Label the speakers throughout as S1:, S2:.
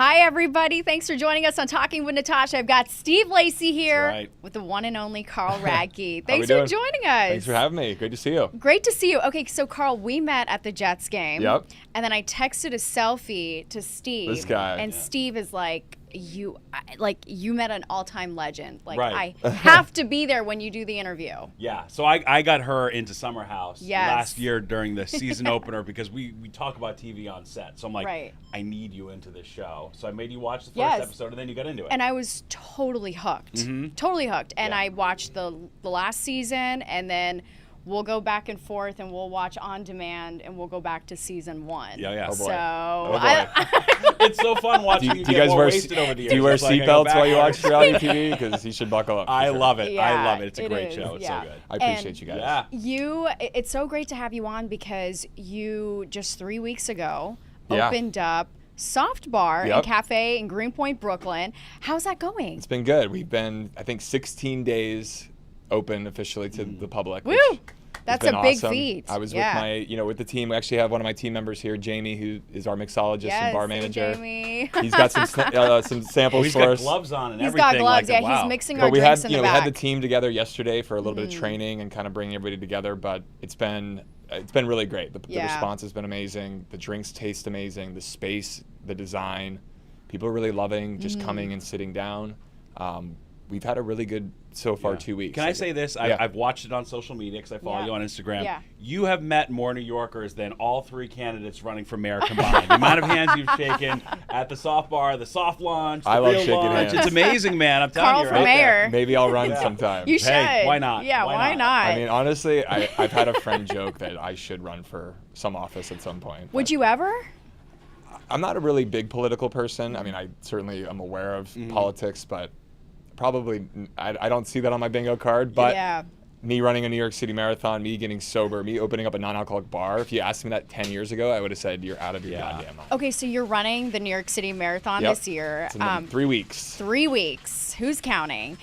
S1: Hi, everybody. Thanks for joining us on Talking with Natasha. I've got Steve Lacey here with the one and only Carl Radke. Thanks for joining us.
S2: Thanks for having me. Great to see you.
S1: Great to see you. Okay, so Carl, we met at the Jets game.
S2: Yep.
S1: And then I texted a selfie to Steve.
S2: This guy.
S1: And Steve is like, you met an all-time legend. Like,
S3: right.
S1: I have to be there when you do the interview.
S3: Yeah, so I got her into Summer House
S1: Yes.
S3: last year during the season opener because we talk about TV on set. So I'm like,
S1: Right.
S3: I need you into this show. So I made you watch the first
S1: Yes.
S3: episode and then you got into it.
S1: And I was totally hooked. Totally hooked. And
S3: Yeah.
S1: I watched the last season, and then we'll go back and forth, and we'll watch on demand, and we'll go back to season 1.
S3: Yeah.
S2: Oh, boy.
S1: So
S2: Oh, boy.
S3: It's so fun watching you
S2: Do you
S3: get
S2: guys
S3: more
S2: wear
S3: wasted over the years.
S2: do you wear
S3: It's like I go
S2: seatbelts while you
S3: backwards.
S2: watch reality TV? Because you should buckle up. for
S3: I
S2: sure.
S3: love it.
S1: Yeah,
S3: I love it. It's a
S1: it
S3: great
S1: is,
S3: show. It's
S1: yeah.
S3: so good.
S2: I appreciate you guys.
S3: Yeah.
S1: it's so great to have you on because you just 3 weeks ago
S2: Yeah.
S1: opened up Soft Bar and
S2: Yep.
S1: Cafe in Greenpoint, Brooklyn. How's that going?
S2: It's been good. We've been, I think, 16 days open officially to the public.
S1: Woo!
S2: which
S1: That's
S2: has
S1: a
S2: been
S1: big
S2: awesome.
S1: feat.
S2: I was
S1: Yeah.
S2: with the team. We actually have one of my team members here, Jamie, who is our mixologist
S1: Yes,
S2: and bar
S1: hey,
S2: manager.
S1: Jamie.
S2: He's got some samples
S3: He's
S2: for
S3: got
S2: us.
S3: gloves on and
S1: He's
S3: everything.
S1: got gloves.
S3: Like,
S1: Yeah,
S3: wow.
S1: he's mixing
S2: But
S1: our
S2: we
S1: drinks
S2: had,
S1: in the
S2: we
S1: back.
S2: had the team together yesterday for a little bit of training and kind of bringing everybody together. But it's been really great. The
S1: Yeah.
S2: response has been amazing. The drinks taste amazing. The space, the design, people are really loving just coming and sitting down. We've had a really good so far 2 weeks.
S3: Can I say this?
S2: Yeah.
S3: I've watched it on social media because I follow
S1: Yeah.
S3: you on Instagram.
S1: Yeah.
S3: You have met more New Yorkers than all 3 candidates running for mayor combined. The amount of hands you've shaken at the soft bar, the soft launch, the
S2: I love
S3: real
S2: shaking
S3: launch.
S2: hands.
S3: It's amazing, man. I'm telling
S1: Carl
S3: you.
S1: for
S3: right
S1: mayor.
S3: there.
S2: Maybe I'll run sometime.
S1: You should.
S3: Hey, why not?
S1: Yeah,
S3: Why
S1: why
S3: not?
S1: not?
S2: I mean, honestly, I've had a friend joke that I should run for some office at some point.
S1: Would
S2: but
S1: you ever?
S2: I'm not a really big political person. I mean, I certainly am aware of politics, but probably I don't see that on my bingo card. But
S1: Yeah.
S2: me running a New York City Marathon, me getting sober, me opening up a non-alcoholic bar, if you asked me that 10 years ago, I would have said, you're out of your goddamn mind.
S1: Okay, so you're running the New York City Marathon
S2: Yep.
S1: this year.
S2: It's in 3 weeks.
S1: 3 weeks. Who's counting?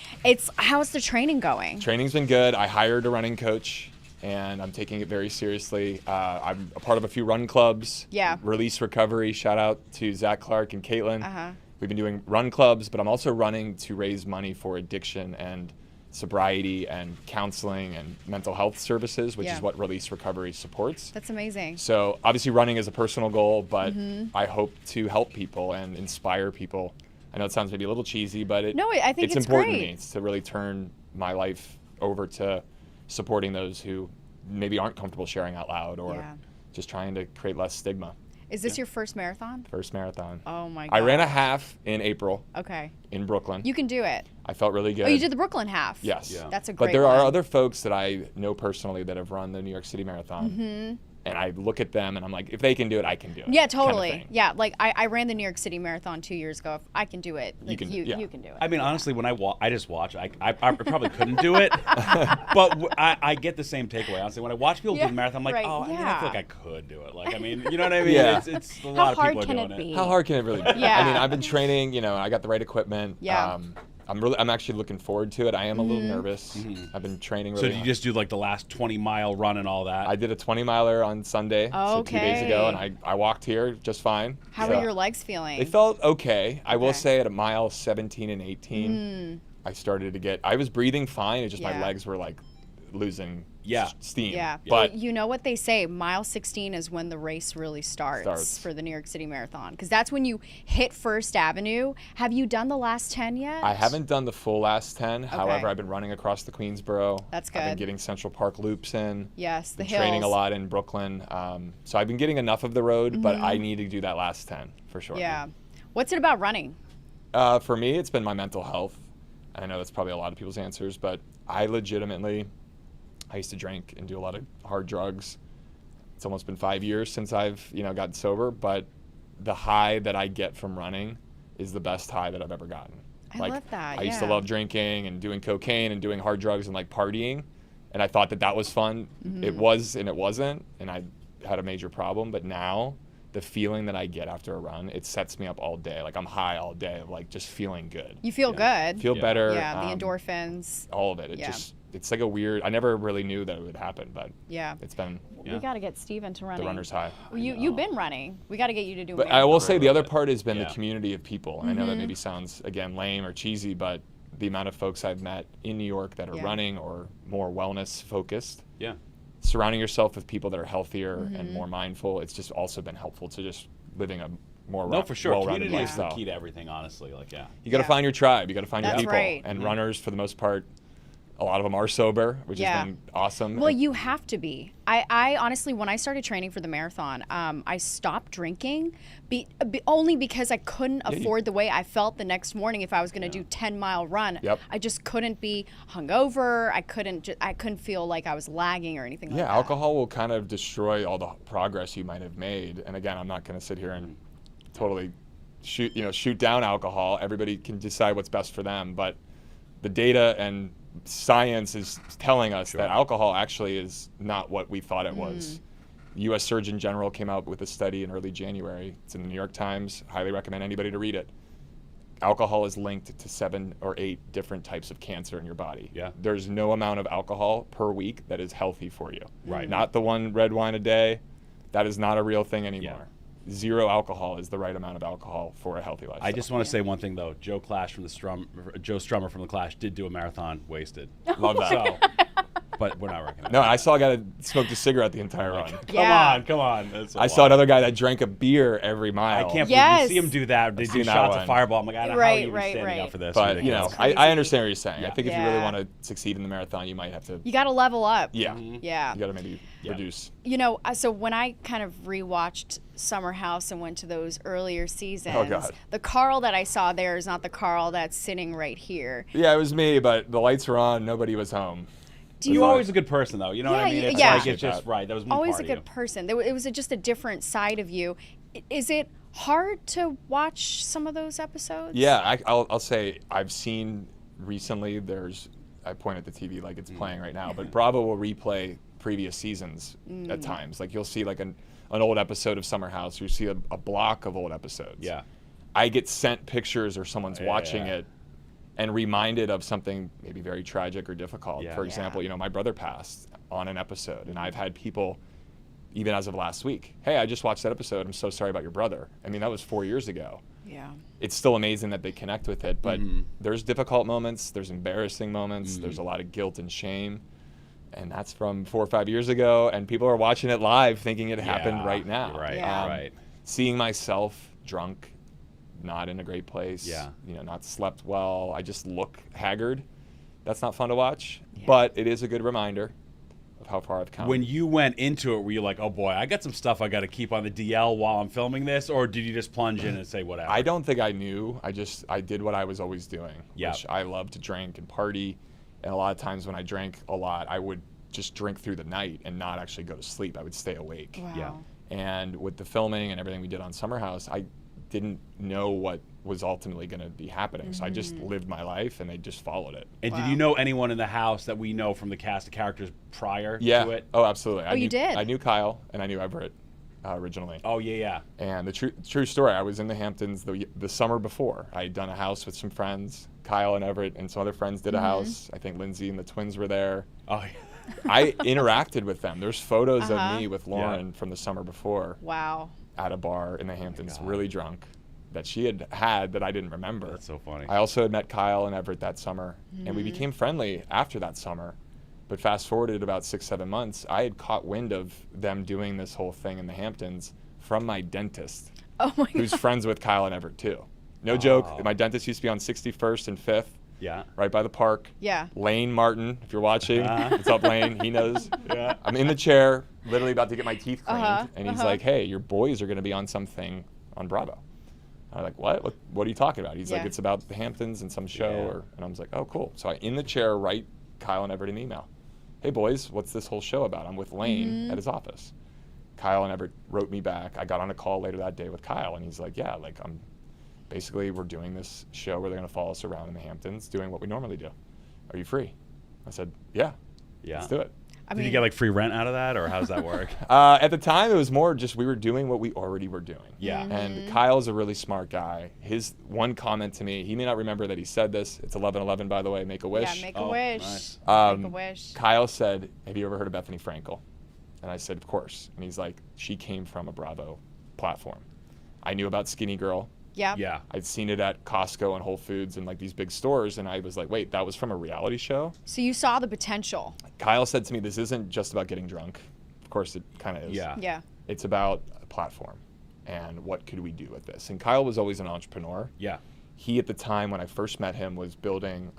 S1: How's the training going?
S2: Training's been good. I hired a running coach, and I'm taking it very seriously. I'm a part of a few run clubs.
S1: Yeah.
S2: Release Recovery. Shout out to Zach Clark and Caitlin.
S1: Uh-huh.
S2: We've been doing run clubs, but I'm also running to raise money for addiction and sobriety and counseling and mental health services, which
S1: Yeah.
S2: is what Release Recovery supports.
S1: That's amazing.
S2: So obviously running is a personal goal, but I hope to help people and inspire people. I know it sounds maybe a little cheesy, but
S1: No, I think it's
S2: important
S1: great.
S2: to me. It's to really turn my life over to supporting those who maybe aren't comfortable sharing out loud or
S1: Yeah.
S2: just trying to create less stigma.
S1: Is this your first marathon?
S2: First marathon.
S1: Oh my God.
S2: I ran a half in April
S1: Okay.
S2: in Brooklyn.
S1: You can do it.
S2: I felt really good.
S1: Oh, you did the Brooklyn half.
S2: Yes.
S3: Yeah.
S1: That's a great
S2: But there are
S1: one.
S2: other folks that I know personally that have run the New York City Marathon.
S1: Mm-hmm.
S2: And I look at them and I'm like, if they can do it, I can do it.
S1: Yeah,
S2: kind of
S1: totally.
S2: thing.
S1: Yeah, like I ran the New York City Marathon 2 years ago. If I can do it, like,
S2: can-
S1: you
S2: yeah.
S1: can do it.
S3: I mean, honestly, when I just watch. I probably couldn't do it, but I get the same takeaway. Honestly, when I watch people
S1: Yeah,
S3: do the marathon, I'm like,
S1: right,
S3: oh, I mean, I
S1: yeah.
S3: feel like I could do it. Like, I mean, you know what I mean?
S2: Yeah.
S3: It's a
S1: How
S3: lot of
S1: hard
S3: people are
S1: can
S3: doing
S1: it be?
S2: How hard can it really be?
S1: Yeah.
S2: I mean, I've been training, I got the right equipment.
S1: Yeah.
S2: I'm actually looking forward to it. I am a little nervous. I've been training really
S3: So did you
S2: hard.
S3: just do like the last 20-mile run and all that?
S2: I did a 20-miler on Sunday, so 2 days ago,
S1: Okay.
S2: and I walked here just fine.
S1: How
S2: So
S1: are your legs feeling?
S2: They felt okay. I will
S1: Okay.
S2: say at a mile 17 and 18, I started to get, I was breathing fine. It's just my
S1: Yeah.
S2: legs were like losing
S3: Yeah.
S2: steam.
S1: Yeah,
S2: But
S1: you know what they say, mile 16 is when the race really starts for the New York City Marathon, because that's when you hit First Avenue. Have you done the last 10 yet?
S2: I haven't done the full last 10. However, I've been running across the Queensboro.
S1: That's
S2: I've
S1: good.
S2: been getting Central Park loops in.
S1: Yes, the
S2: Been
S1: hills.
S2: training a lot in Brooklyn. So I've been getting enough of the road, but I need to do that last 10 for sure.
S1: Yeah. What's it about running?
S2: For me, it's been my mental health. I know that's probably a lot of people's answers, but I used to drink and do a lot of hard drugs. It's almost been 5 years since I've, gotten sober, but the high that I get from running is the best high that I've ever gotten.
S1: I love that,
S2: I used to
S1: yeah.
S2: love drinking and doing cocaine and doing hard drugs and like partying, and I thought that was fun. It was and it wasn't, and I had a major problem, but now the feeling that I get after a run, it sets me up all day. Like I'm high all day of like just feeling good.
S1: You feel good.
S2: Feel better.
S1: Yeah, the endorphins.
S2: All of it. it's like a weird, I never really knew that it would happen, but
S1: Yeah.
S2: it's been
S1: We got to get Steven to running.
S2: the runner's high.
S1: Well, you've been running. We got to get you to do.
S2: But I will say the other part has been
S3: Yeah.
S2: the community of people. And I know that maybe sounds, again, lame or cheesy, but the amount of folks I've met in New York that are running or more wellness focused.
S3: Yeah.
S2: Surrounding yourself with people that are healthier and more mindful, it's just also been helpful to just living a more
S3: No, for sure.
S2: well-rounded
S3: Community is the
S2: lifestyle.
S3: key to everything, honestly. Like, yeah.
S2: You got to find your tribe. You got to find your
S1: That's
S2: people.
S1: right.
S2: And runners, for the most part, a lot of them are sober, which has been awesome.
S1: Well, you have to be. I honestly, when I started training for the marathon, I stopped drinking only because I couldn't afford the way I felt the next morning if I was going to do 10-mile run.
S2: Yep.
S1: I just couldn't be hungover. I couldn't feel like I was lagging or anything like that.
S2: Yeah, alcohol will kind of destroy all the progress you might have made. And again, I'm not going to sit here and totally shoot down alcohol. Everybody can decide what's best for them, but the data and science is telling us that alcohol actually is not what we thought it was. The U.S. Surgeon General came out with a study in early January. It's in the New York Times. Highly recommend anybody to read it. Alcohol is linked to 7 or 8 different types of cancer in your body.
S3: Yeah.
S2: There's no amount of alcohol per week that is healthy for you.
S3: Right.
S2: Not the one red wine a day. That is not a real thing anymore. 0 alcohol is the right amount of alcohol for a healthy lifestyle.
S3: I just want to say one thing though. Joe Strummer from the Clash did do a marathon wasted.
S2: Love that.
S3: So, but we're not recommending.
S2: No, I saw a guy that smoked a cigarette the entire run.
S3: Come on. That's a
S2: I
S3: lot.
S2: saw another guy that drank a beer every mile.
S3: I can't
S1: Yes.
S3: believe you see him do that. They do
S2: seen that
S3: shots
S2: one.
S3: of Fireball. I'm like, I don't know how are you even standing up for this.
S2: But you know,
S3: Ridiculous.
S2: I understand what you're saying.
S3: Yeah.
S2: I think if you really
S1: Yeah.
S2: want to succeed in the marathon, you might have to.
S1: You got to level up.
S2: Yeah.
S1: Yeah.
S2: You got to maybe reduce.
S1: You know, so when I kind of rewatched Summer House and went to those earlier seasons,
S2: God.
S1: the Carl that I saw there is not the Carl that's sitting right here.
S2: Yeah, it was me, but the lights were on. Nobody was home.
S3: You're always a good person, though. You know what I mean? It's
S1: yeah.
S3: like it's just right. That was one
S1: Always
S3: part
S1: a
S3: of you.
S1: good person. It was just a different side of you. Is it hard to watch some of those episodes?
S2: Yeah, I'll say I've seen recently. I point at the TV like it's playing right now, but Bravo will replay previous seasons at times. Like you'll see like an old episode of Summer House. You see a block of old episodes.
S3: Yeah.
S2: I get sent pictures or someone's watching it and reminded of something maybe very tragic or difficult.
S3: Yeah.
S2: For example, my brother passed on an episode, and I've had people, even as of last week, hey, I just watched that episode. I'm so sorry about your brother. I mean, that was 4 years ago.
S1: Yeah.
S2: It's still amazing that they connect with it, but there's difficult moments, there's embarrassing moments, there's a lot of guilt and shame. And that's from 4 or 5 years ago, and people are watching it live thinking it happened right now.
S3: You're right.
S1: Yeah.
S3: Right.
S2: Seeing myself drunk, not in a great place, not slept well, I just look haggard. That's not fun to watch, but it is a good reminder of how far I've come.
S3: When you went into it, were you like, oh boy, I got some stuff I got to keep on the DL while I'm filming this, or did you just plunge in and say whatever?
S2: I don't think I knew. I did what I was always doing,
S3: Yeah.
S2: which I love to drink and party. And a lot of times when I drank a lot, I would just drink through the night and not actually go to sleep. I would stay awake.
S1: Wow.
S3: Yeah.
S2: And with the filming and everything we did on Summer House, I didn't know what was ultimately going to be happening. So I just lived my life, and they just followed it.
S3: And did you know anyone in the house that we know from the cast of characters prior to it?
S2: Oh, absolutely.
S1: You did?
S2: I knew Kyle, and I knew Everett originally.
S3: Oh, yeah.
S2: And the true story, I was in the Hamptons the summer before. I had done a house with some friends. Kyle and Everett and some other friends did a house. I think Lindsay and the twins were there.
S3: Oh, yeah.
S2: I interacted with them. There's photos of me with Lauren from the summer before
S1: Wow.
S2: at a bar in the Hamptons, really drunk, that she had that I didn't remember.
S3: That's so funny.
S2: I also had met Kyle and Everett that summer, and we became friendly after that summer. But fast forwarded about 6-7 months, I had caught wind of them doing this whole thing in the Hamptons from my dentist,
S1: Oh my
S2: who's
S1: God.
S2: friends with Kyle and Everett too. No joke. My dentist used to be on 61st and 5th.
S3: Yeah.
S2: Right by the park.
S1: Yeah.
S2: Lane Martin, if you're watching, what's up, Lane? He knows.
S3: Yeah.
S2: I'm in the chair, literally about to get my teeth cleaned, and he's like, "Hey, your boys are going to be on something on Bravo." I'm like, "What? What are you talking about?" He's like, "It's about the Hamptons and some show." And I was like, "Oh, cool." So I, in the chair, write Kyle and Everett an email. "Hey, boys, what's this whole show about?" I'm with Lane at his office. Kyle and Everett wrote me back. I got on a call later that day with Kyle, and he's like, "Yeah, like basically, we're doing this show where they're going to follow us around in the Hamptons, doing what we normally do. Are you free?" I said, "Yeah, let's do it."
S3: Did you get like free rent out of that, or how does that work?
S2: At the time, it was more just we were doing what we already were doing.
S3: Yeah.
S2: And Kyle's a really smart guy. His one comment to me, he may not remember that he said this. It's 11/11, by the way. Make a wish.
S1: Yeah, make a wish.
S3: Nice.
S1: Make a wish.
S2: Kyle said, "Have you ever heard of Bethany Frankel?" And I said, "Of course." And he's like, "She came from a Bravo platform." I knew about Skinny Girl.
S1: Yeah.
S3: Yeah.
S2: I'd seen it at Costco and Whole Foods and like these big stores, and I was like, wait, that was from a reality show?
S1: So you saw the potential.
S2: Kyle said to me, this isn't just about getting drunk. Of course, it kind of is.
S3: Yeah.
S1: Yeah.
S2: It's about a platform and what could we do with this? And Kyle was always an entrepreneur.
S3: Yeah.
S2: He, at the time when I first met him, was building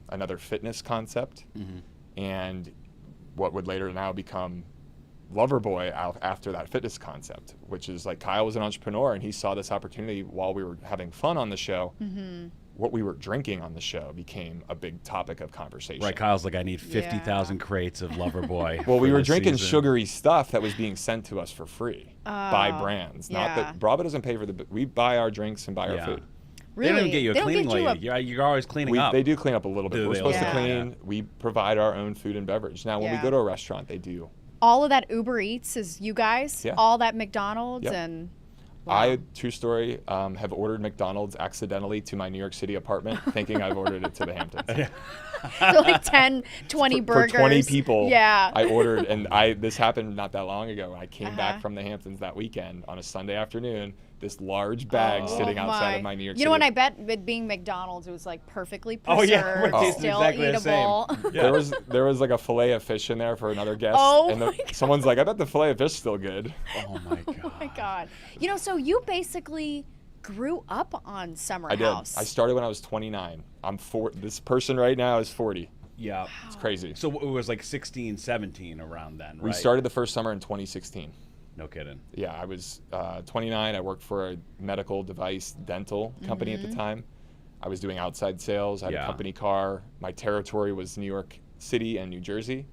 S2: another fitness concept and what would later now become Loverboy after that fitness concept, which is like Kyle was an entrepreneur and he saw this opportunity while we were having fun on the show. What we were drinking on the show became a big topic of conversation.
S3: Right, Kyle's like, I need 50,000 crates of Loverboy.
S2: Well, we
S3: for
S2: were
S3: this
S2: drinking
S3: season.
S2: sugary stuff that was being sent to us for free by brands. Not
S1: yeah.
S2: that Bravo doesn't pay for we buy our drinks and buy
S3: Yeah.
S2: our food.
S3: They don't even get you a
S1: They don't
S3: cleaning
S1: get you
S3: lady. You're always cleaning up.
S2: They do clean up a little bit.
S3: Do
S2: We're
S3: they?
S2: supposed to
S1: Yeah.
S2: clean. We provide our own food and beverage. Now, when we
S1: Yeah.
S2: go to a restaurant, they do.
S1: All of that Uber Eats is you guys.
S2: Yeah.
S1: All that McDonald's
S2: Yep.
S1: and.
S2: I, true story, have ordered McDonald's accidentally to my New York City apartment, thinking I've ordered it to the Hamptons.
S1: So like 10, 20 burgers.
S2: For 20 people,
S1: Yeah.
S2: I ordered, and this happened not that long ago. I came back from the Hamptons that weekend on a Sunday afternoon, this large bag sitting outside of my New York City.
S1: You know what? I bet it being McDonald's, it was like perfectly
S3: Oh,
S1: preserved,
S3: yeah, it tasted
S1: still
S3: exactly the same.
S1: eatable.
S3: Yeah.
S2: There was like a fillet of fish in there for another guest.
S1: Oh
S2: and
S1: my
S2: someone's like, I bet the fillet of fish is still good.
S3: Oh my god.
S1: Oh my God. You know, so you basically grew up on Summer
S2: I did.
S1: House.
S2: I started when I was 29. This person right now is 40.
S3: Yeah.
S2: It's crazy.
S3: So it was like 16, 17 around then, right?
S2: We started the first summer in 2016.
S3: No kidding.
S2: Yeah, I was 29. I worked for a medical device dental company at the time. I was doing outside sales. I had a company car. My territory was New York City and New Jersey.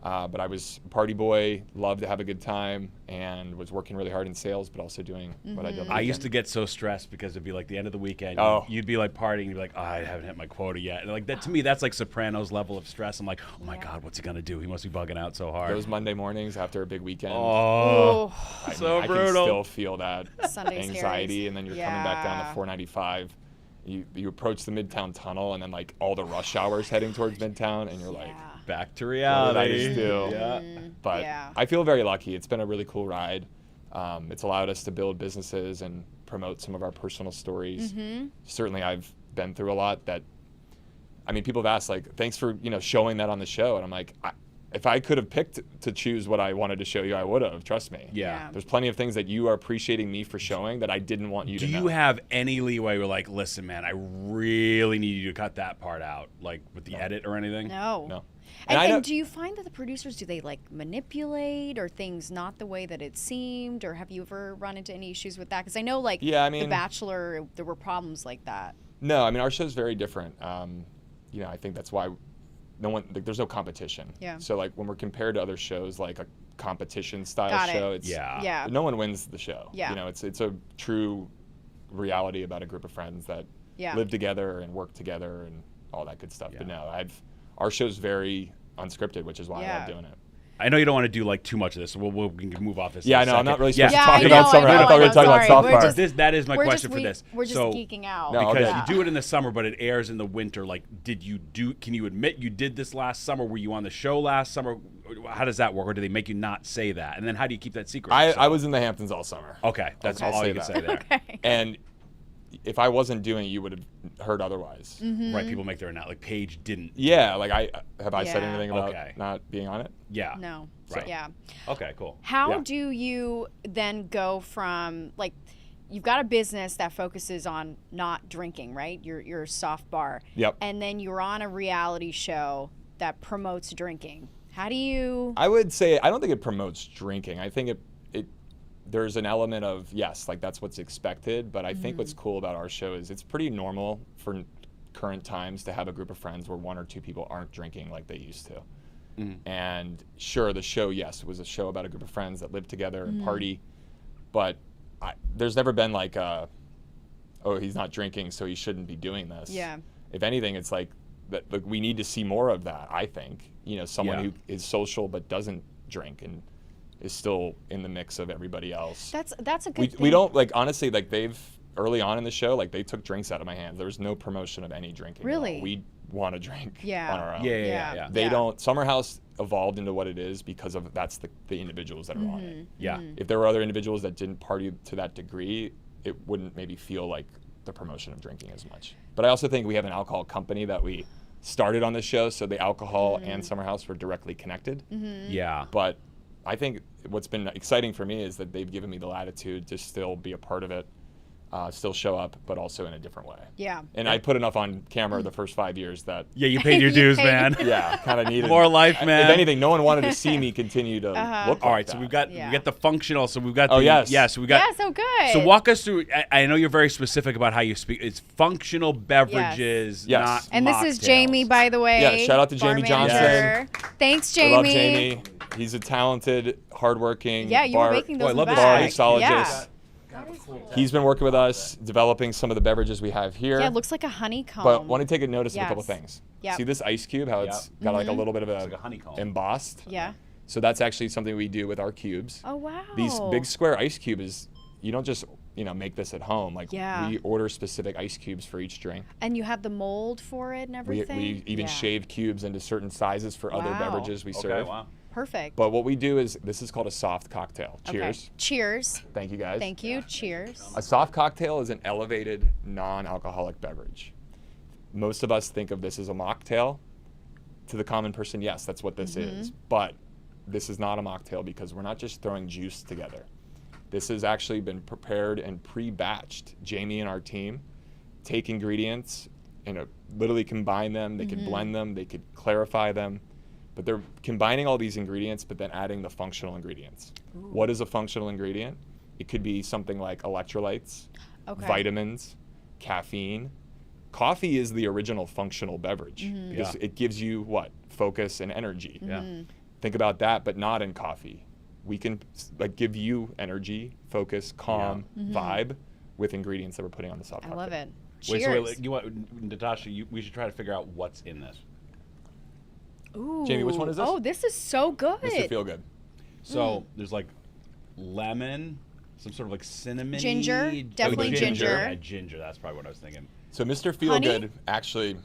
S2: But I was a party boy, loved to have a good time, and was working really hard in sales, but also doing what I did on the
S3: I used
S2: weekend.
S3: to get so stressed because it'd be like the end of the weekend.
S2: Oh.
S3: You'd be like partying, you'd be like, oh, I haven't hit my quota yet. And like that to me, that's like Sopranos level of stress. I'm like, oh my God, what's he gonna do? He must be bugging out so hard.
S2: Those Monday mornings after a big weekend.
S3: Oh,
S2: I
S3: so
S2: I
S3: brutal.
S2: can still feel that
S1: Sunday
S2: anxiety,
S1: scaries.
S2: and then you're coming back down to
S1: Yeah.
S2: 495. You approach the Midtown Tunnel, and then like all the rush hours heading towards Midtown, and you're like,
S1: Yeah.
S3: back to
S2: what did I
S3: reality.
S2: just do?
S3: Yeah.
S2: But
S1: Yeah.
S2: I feel very lucky. It's been a really cool ride. It's allowed us to build businesses and promote some of our personal stories. Certainly, I've been through a lot that, I mean, people have asked, like, thanks for, showing that on the show. And I'm like, if I could have picked to choose what I wanted to show you, I would have. Trust me.
S3: Yeah.
S2: There's plenty of things that you are appreciating me for showing that I didn't want you
S3: Do
S2: to know.
S3: you have any leeway where like, listen, man, I really need you to cut that part out, like with the edit or anything?
S1: No.
S2: No.
S1: And,
S2: I know-
S1: do you find that the producers, do they like manipulate or things not the way that it seemed? Or have you ever run into any issues with that? Because I know like
S2: Yeah, I
S1: The
S2: mean-
S1: Bachelor, there were problems like that.
S2: No, I mean, our show's very different. I think that's why there's no competition.
S1: Yeah.
S2: So like when we're compared to other shows, like a competition style
S1: Got it.
S2: show, it's
S1: Yeah.
S2: no one wins the show.
S1: Yeah.
S2: It's a true reality about a group of friends that
S1: Yeah.
S2: live together and work together and all that good stuff. But
S3: Yeah.
S2: no, our show's very unscripted, which is why I
S1: Yeah.
S2: love doing it.
S3: I know you don't want to do like too much of this, so we can move off this.
S2: Yeah,
S3: in a
S2: I know. I'm not
S3: second.
S2: really supposed
S1: Yeah,
S2: to talk
S1: I
S2: about
S1: know,
S2: summer.
S1: I
S2: I
S1: know,
S2: thought we were
S1: I know,
S2: talking about
S1: sorry.
S2: soft
S1: We're
S2: part.
S1: just-
S3: That is my
S1: We're
S3: question
S1: just,
S3: for this.
S1: We're just
S3: So,
S1: geeking out.
S2: No,
S3: because
S2: okay.
S3: you do it in the summer, but it airs in the winter. Like, can you admit you did this last summer? Were you on the show last summer? How does that work? Or do they make you not say that? And then how do you keep that secret?
S2: I was in the Hamptons all summer.
S3: Okay, that's
S2: I'll
S3: all
S2: say
S3: you can
S2: that.
S3: say there.
S1: Okay.
S2: And if I wasn't doing it, you would have heard otherwise.
S1: Mm-hmm.
S3: Right, people make their announcement. Like, Paige didn't.
S2: Yeah, like I said
S1: Yeah.
S2: anything about
S3: Okay.
S2: not being on it?
S3: Yeah.
S1: No.
S3: Right.
S1: Yeah.
S3: Okay, cool.
S1: How
S2: Yeah.
S1: do you then go from like you've got a business that focuses on not drinking, right? You're a soft bar.
S2: Yep.
S1: And then you're on a reality show that promotes drinking. How do you
S2: I would say I don't think it promotes drinking. I think it there's an element of yes, like that's what's expected, but I think what's cool about our show is it's pretty normal for current times to have a group of friends where one or two people aren't drinking like they used to. And sure, the show, yes, it was a show about a group of friends that live together and party, but there's never been like oh, he's not drinking, so he shouldn't be doing this.
S1: Yeah.
S2: If anything, it's like that like, we need to see more of that, I think. You know, someone
S3: Yeah.
S2: who is social but doesn't drink and is still in the mix of everybody else.
S1: That's a good thing.
S2: We don't, like, honestly, like, they've, early on in the show, like, they took drinks out of my hands. There was no promotion of any drinking at all.
S1: Really?
S2: We want to drink
S1: Yeah.
S2: on our own.
S3: Yeah.
S2: They don't, Summer House evolved into what it is because of that's the individuals that are on it.
S3: Yeah.
S2: If there were other individuals that didn't party to that degree, it wouldn't maybe feel like the promotion of drinking as much. But I also think we have an alcohol company that we started on the show, so the alcohol and Summer House were directly connected.
S3: Yeah.
S2: But I think what's been exciting for me is that they've given me the latitude to still be a part of it, still show up, but also in a different way.
S1: Yeah.
S2: And I put enough on camera the first 5 years that,
S3: Yeah, you paid your
S1: You
S3: dues,
S1: paid-
S3: man.
S2: yeah, kind of needed
S3: More life, man.
S2: If anything, no one wanted to see me continue to look like
S3: All right, so
S2: that.
S3: we've got
S1: Yeah.
S3: we got the functional. So we've got
S2: Oh,
S3: the
S2: yes.
S3: yeah. So we got
S1: Yeah, so good.
S3: So walk us through. I know you're very specific about how you speak. It's functional beverages,
S2: Yes.
S3: not
S1: And this is
S3: mocktails.
S1: Jamie, by the way.
S2: Yeah, shout out to
S1: bar
S2: Jamie
S1: manager. Thanks,
S2: I
S1: Jamie.
S2: love Jamie. He's a talented, hardworking
S1: Yeah, you were making those
S3: I
S1: in
S3: love
S1: the
S3: this
S1: back.
S3: ice.
S2: mixologist.
S1: Yeah.
S2: He's been working with us, developing some of the beverages we have here.
S1: Yeah, it looks like a honeycomb.
S2: But want to take a notice of a couple
S1: Yes.
S2: things.
S1: Yep.
S2: See this ice cube, how it's
S3: Yep.
S2: got like a little bit of
S3: like a honeycomb.
S2: embossed?
S1: Yeah.
S2: So that's actually something we do with our cubes.
S1: Oh, wow.
S2: These big square ice cubes, you don't just, make this at home. Like
S1: Yeah.
S2: we order specific ice cubes for each drink.
S1: And you have the mold for it and
S2: We,
S1: everything?
S2: we even
S1: Yeah.
S2: shave cubes into certain sizes for other
S1: Wow.
S2: beverages we
S3: Okay,
S2: serve.
S3: wow.
S1: Perfect.
S2: But what we do is, this is called a soft cocktail.
S1: Okay.
S2: Cheers.
S1: Cheers.
S2: Thank you guys.
S1: Thank you. Cheers.
S2: A soft cocktail is an elevated, non-alcoholic beverage. Most of us think of this as a mocktail. To the common person, yes, that's what this is. But this is not a mocktail because we're not just throwing juice together. This has actually been prepared and pre-batched. Jamie and our team take ingredients and literally combine them. They could blend them. They could clarify them. But they're combining all these ingredients, but then adding the functional ingredients. What is a functional ingredient? It could be something like electrolytes,
S1: Okay.
S2: vitamins, caffeine. Coffee is the original functional beverage because it gives you what? Focus and energy.
S3: Yeah.
S2: Think about that, but not in coffee. We can give you energy, focus, calm, vibe with ingredients that we're putting on the soft
S1: I
S2: cocktail.
S1: love it.
S3: Wait,
S1: Cheers.
S3: so wait, you want Natasha? We should try to figure out what's in this.
S1: Ooh.
S2: Jamie, which one is this?
S1: Oh, this is so good.
S2: Mr. Feel Good.
S3: So there's like lemon, some sort of like cinnamon.
S1: Ginger, definitely ginger.
S3: Yeah, ginger. That's probably what I was thinking.
S2: So Mr. Feel
S1: Honey?
S2: Good, actually,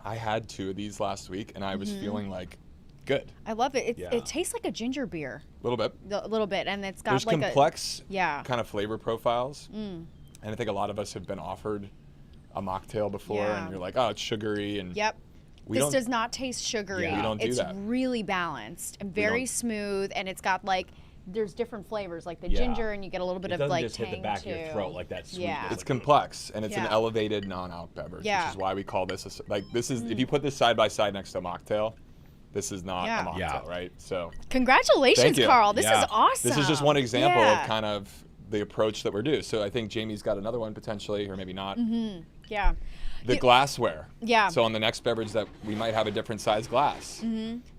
S2: I had 2 of these last week, and I was feeling like good.
S1: I love it.
S3: Yeah.
S1: It tastes like a ginger beer,
S2: A little bit.
S1: a little bit, and it's got
S2: There's
S1: like
S2: complex
S1: Yeah.
S2: kind of flavor profiles. And I think a lot of us have been offered a mocktail before,
S1: Yeah.
S2: and you're like, oh, it's sugary. And
S1: Yep.
S2: we
S1: This
S2: don't-
S1: does not taste sugary.
S3: Yeah. We
S2: don't do
S1: it's
S2: that.
S1: really balanced and very
S2: don't-
S1: smooth, and it's got there's different flavors like the
S3: Yeah.
S1: ginger, and you get a little bit
S3: It
S1: of
S3: doesn't
S1: like
S3: just hit the
S1: tang
S3: back
S1: too.
S3: of your throat like that sweetness.
S1: Yeah.
S2: It's complex, and it's an
S1: Yeah.
S2: elevated non-alc beverage,
S1: Yeah.
S2: which is why we call this this is if you put this side by side next to a mocktail, this is not
S1: Yeah.
S2: a mocktail,
S3: Yeah.
S2: right? So
S1: Congratulations,
S2: Thank you.
S1: Carl. This
S3: Yeah.
S1: is awesome.
S2: this is just one example
S1: Yeah.
S2: of kind of the approach that we're doing. So I think Jamie's got another one potentially, or maybe not.
S1: Yeah.
S2: The glassware.
S1: Yeah.
S2: So on the next beverage that we might have a different size glass.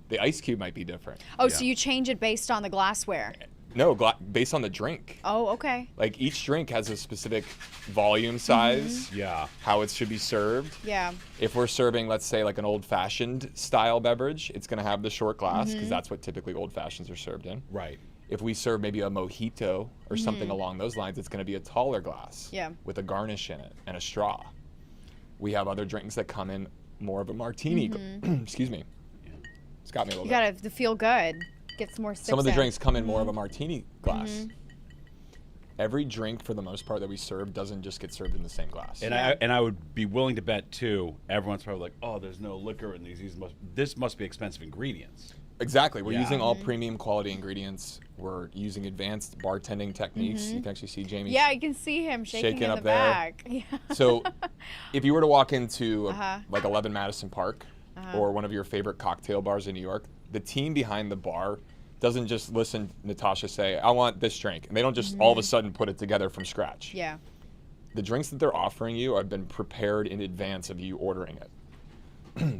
S2: The ice cube might be different.
S1: Oh, so
S3: Yeah.
S1: you change it based on the glassware.
S2: No, based on the drink.
S1: Oh, okay.
S2: Like each drink has a specific volume size,
S3: Yeah.
S2: how it should be served.
S1: Yeah.
S2: If we're serving, let's say, like an old-fashioned style beverage, it's going to have the short glass because that's what typically old-fashions are served in.
S3: Right.
S2: If we serve maybe a mojito or something along those lines, it's going to be a taller glass
S1: Yeah.
S2: with a garnish in it and a straw. We have other drinks that come in more of a martini. Excuse me. It's got me a little
S1: You
S2: bit.
S1: gotta feel good. Get some more sips
S2: Some of the
S1: in.
S2: drinks come in more of a martini glass. Every drink, for the most part, that we serve doesn't just get served in the same glass.
S3: And I would be willing to bet too. Everyone's probably like, oh, there's no liquor in these. This must be expensive ingredients.
S2: Exactly. We're
S3: Yeah.
S2: using all premium quality ingredients. We're using advanced bartending techniques. You can actually see Jamie.
S1: Yeah, I can see him shaking in
S2: up
S1: the
S2: there.
S1: back. Yeah.
S2: So if you were to walk into
S1: Uh-huh.
S2: like 11 Madison Park or one of your favorite cocktail bars in New York, the team behind the bar doesn't just listen Natasha say, I want this drink. And they don't just all of a sudden put it together from scratch.
S1: Yeah.
S2: The drinks that they're offering you have been prepared in advance of you ordering it.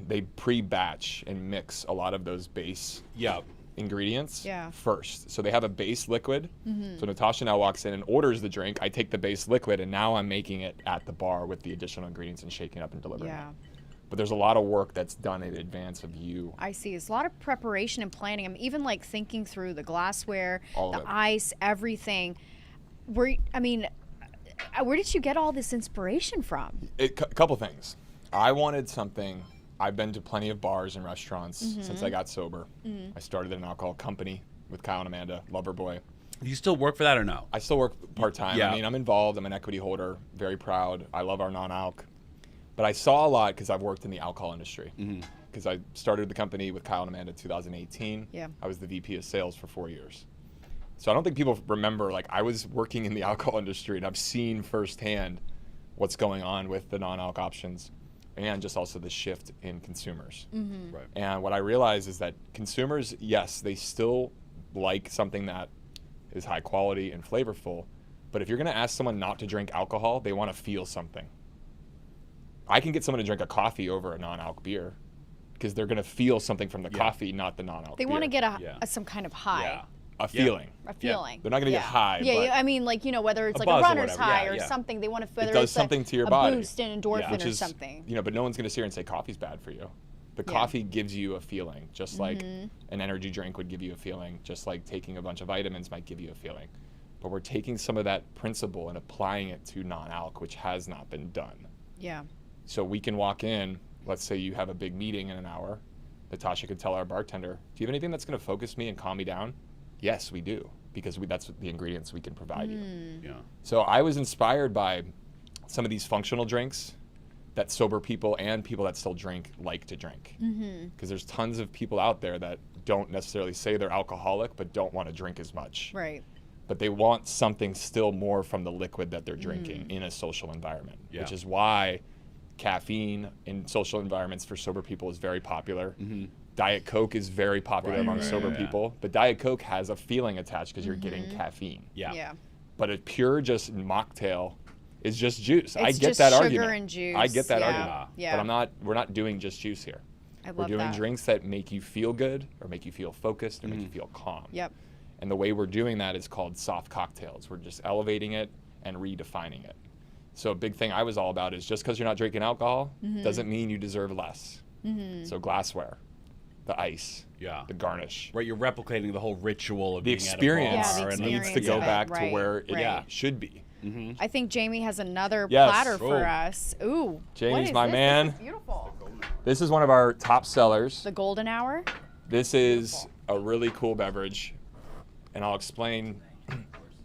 S2: They pre-batch and mix a lot of those base
S3: Yeah.
S2: ingredients
S1: Yeah.
S2: first. So they have a base liquid. So Natasha now walks in and orders the drink. I take the base liquid and now I'm making it at the bar with the additional ingredients and shaking it up and delivering
S1: Yeah.
S2: it. but there's a lot of work that's done in advance of you.
S1: I see. It's a lot of preparation and planning. I'm even like thinking through the glassware,
S2: All of
S1: the
S2: it.
S1: ice, everything. Where did you get all this inspiration from?
S2: A couple things. I wanted something. I've been to plenty of bars and restaurants since I got sober. I started an alcohol company with Kyle and Amanda, Loverboy.
S3: Do you still work for that or no?
S2: I still work part-time.
S3: Yeah.
S2: I mean, I'm involved. I'm an equity holder. Very proud. I love our non-alc. But I saw a lot because I've worked in the alcohol industry. Because I started the company with Kyle and Amanda in 2018.
S1: Yeah.
S2: I was the VP of sales for 4 years. So I don't think people remember, like, I was working in the alcohol industry and I've seen firsthand what's going on with the non-alc options and just also the shift in consumers.
S3: Right.
S2: And what I realize is that consumers, yes, they still like something that is high quality and flavorful, but if you're gonna ask someone not to drink alcohol, they wanna feel something. I can get someone to drink a coffee over a non-alc beer because they're gonna feel something from the coffee, not the non-alc
S1: They
S2: beer.
S1: want to get some kind of high.
S3: Yeah.
S2: a feeling.
S1: A feeling.
S2: They're not gonna get high,
S1: Yeah,
S2: but
S1: yeah, I mean, like, whether it's
S3: A
S1: like a
S3: buzz or
S1: runner's
S3: whatever.
S1: high
S3: Yeah,
S1: or
S3: yeah.
S1: something, they want to
S2: it does something to your
S1: a
S2: body.
S1: boost and endorphin
S2: which
S1: or
S2: is,
S1: something.
S2: but no one's gonna sit here and say coffee's bad for you. The
S1: Yeah.
S2: coffee gives you a feeling, just like an energy drink would give you a feeling, just like taking a bunch of vitamins might give you a feeling. But we're taking some of that principle and applying it to non-alc, which has not been done.
S1: Yeah.
S2: So we can walk in, let's say you have a big meeting in an hour. Natasha could tell our bartender, do you have anything that's going to focus me and calm me down? Yes, we do, because that's the ingredients we can provide you.
S3: Yeah.
S2: So I was inspired by some of these functional drinks that sober people and people that still drink like to drink. Because there's tons of people out there that don't necessarily say they're alcoholic, but don't want to drink as much.
S1: Right.
S2: But they want something still more from the liquid that they're drinking in a social environment,
S3: Yeah.
S2: which is why caffeine in social environments for sober people is very popular. Diet Coke is very popular
S3: Right,
S2: among
S3: right,
S2: sober
S3: yeah.
S2: people, but Diet Coke has a feeling attached because you're getting caffeine.
S3: Yeah.
S1: Yeah.
S2: But a pure just mocktail is just juice. I
S1: It's
S2: get
S1: just
S2: that
S1: sugar
S2: argument.
S1: and juice.
S2: I get that
S1: Yeah.
S2: argument.
S1: Yeah.
S2: But we're not doing just juice here.
S1: I
S2: We're
S1: love
S2: doing
S1: that.
S2: drinks that make you feel good or make you feel focused or make you feel calm.
S1: Yep.
S2: And the way we're doing that is called soft cocktails. We're just elevating it and redefining it. So a big thing I was all about is just because you're not drinking alcohol doesn't mean you deserve less. So glassware, the ice,
S3: Yeah.
S2: the garnish,
S3: Right, you're replicating the whole ritual of
S2: the
S3: being
S2: experience
S1: Yeah, the
S3: at a bar.
S2: needs to
S1: experience
S2: go
S1: of it,
S2: back to
S1: right,
S2: where it
S1: right.
S2: should be.
S1: I think Jamie has another
S2: Yes.
S1: platter for
S3: Oh.
S1: us. Ooh.
S2: Jamie's
S1: what is
S2: my
S1: this?
S2: man.
S1: This is beautiful.
S2: This is one of our top sellers.
S1: The golden hour.
S2: This is a really cool beverage, and I'll explain.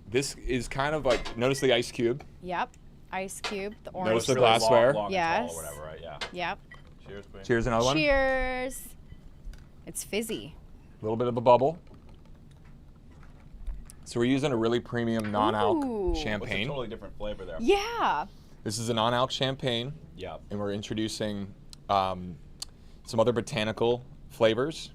S2: This is kind of like, notice the ice cube.
S1: Yep. Ice cube. The
S2: Notice
S1: orange.
S2: the glassware.
S3: Long and
S1: Yes.
S3: tall or whatever, right? Yeah.
S1: Yep.
S3: Cheers, queen.
S2: Cheers, another one.
S1: Cheers. It's fizzy.
S2: A little bit of a bubble. So we're using a really premium non-alc
S1: Ooh.
S3: What's a
S2: champagne.
S3: totally different flavor there?
S1: Yeah.
S2: This is a non-alc champagne,
S3: Yeah.
S2: and we're introducing some other botanical flavors,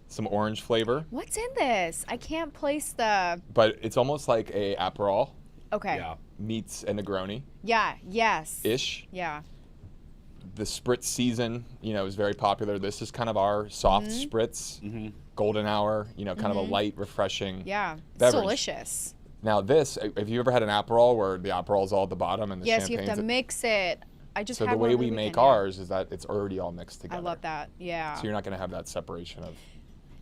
S2: some orange flavor,
S1: What's in this? I can't place the.
S2: but it's almost like a Aperol
S1: Okay.
S3: Yeah.
S2: meets a Negroni-ish.
S1: Yeah. Yes. Yeah.
S2: The spritz season, is very popular. This is kind of our soft spritz, golden hour, kind of a light, refreshing
S1: Yeah. It's
S2: beverage.
S1: delicious.
S2: Now this, have you ever had an Aperol where the Aperol's all at the bottom and the
S1: Yes, you
S2: champagne's
S1: have to mix it. I just
S2: So
S1: had
S2: the
S1: one
S2: way
S1: over
S2: we
S1: the
S2: make
S1: weekend, yeah.
S2: ours is that it's already all mixed together.
S1: I love that. Yeah.
S2: So you're not going to have that separation of.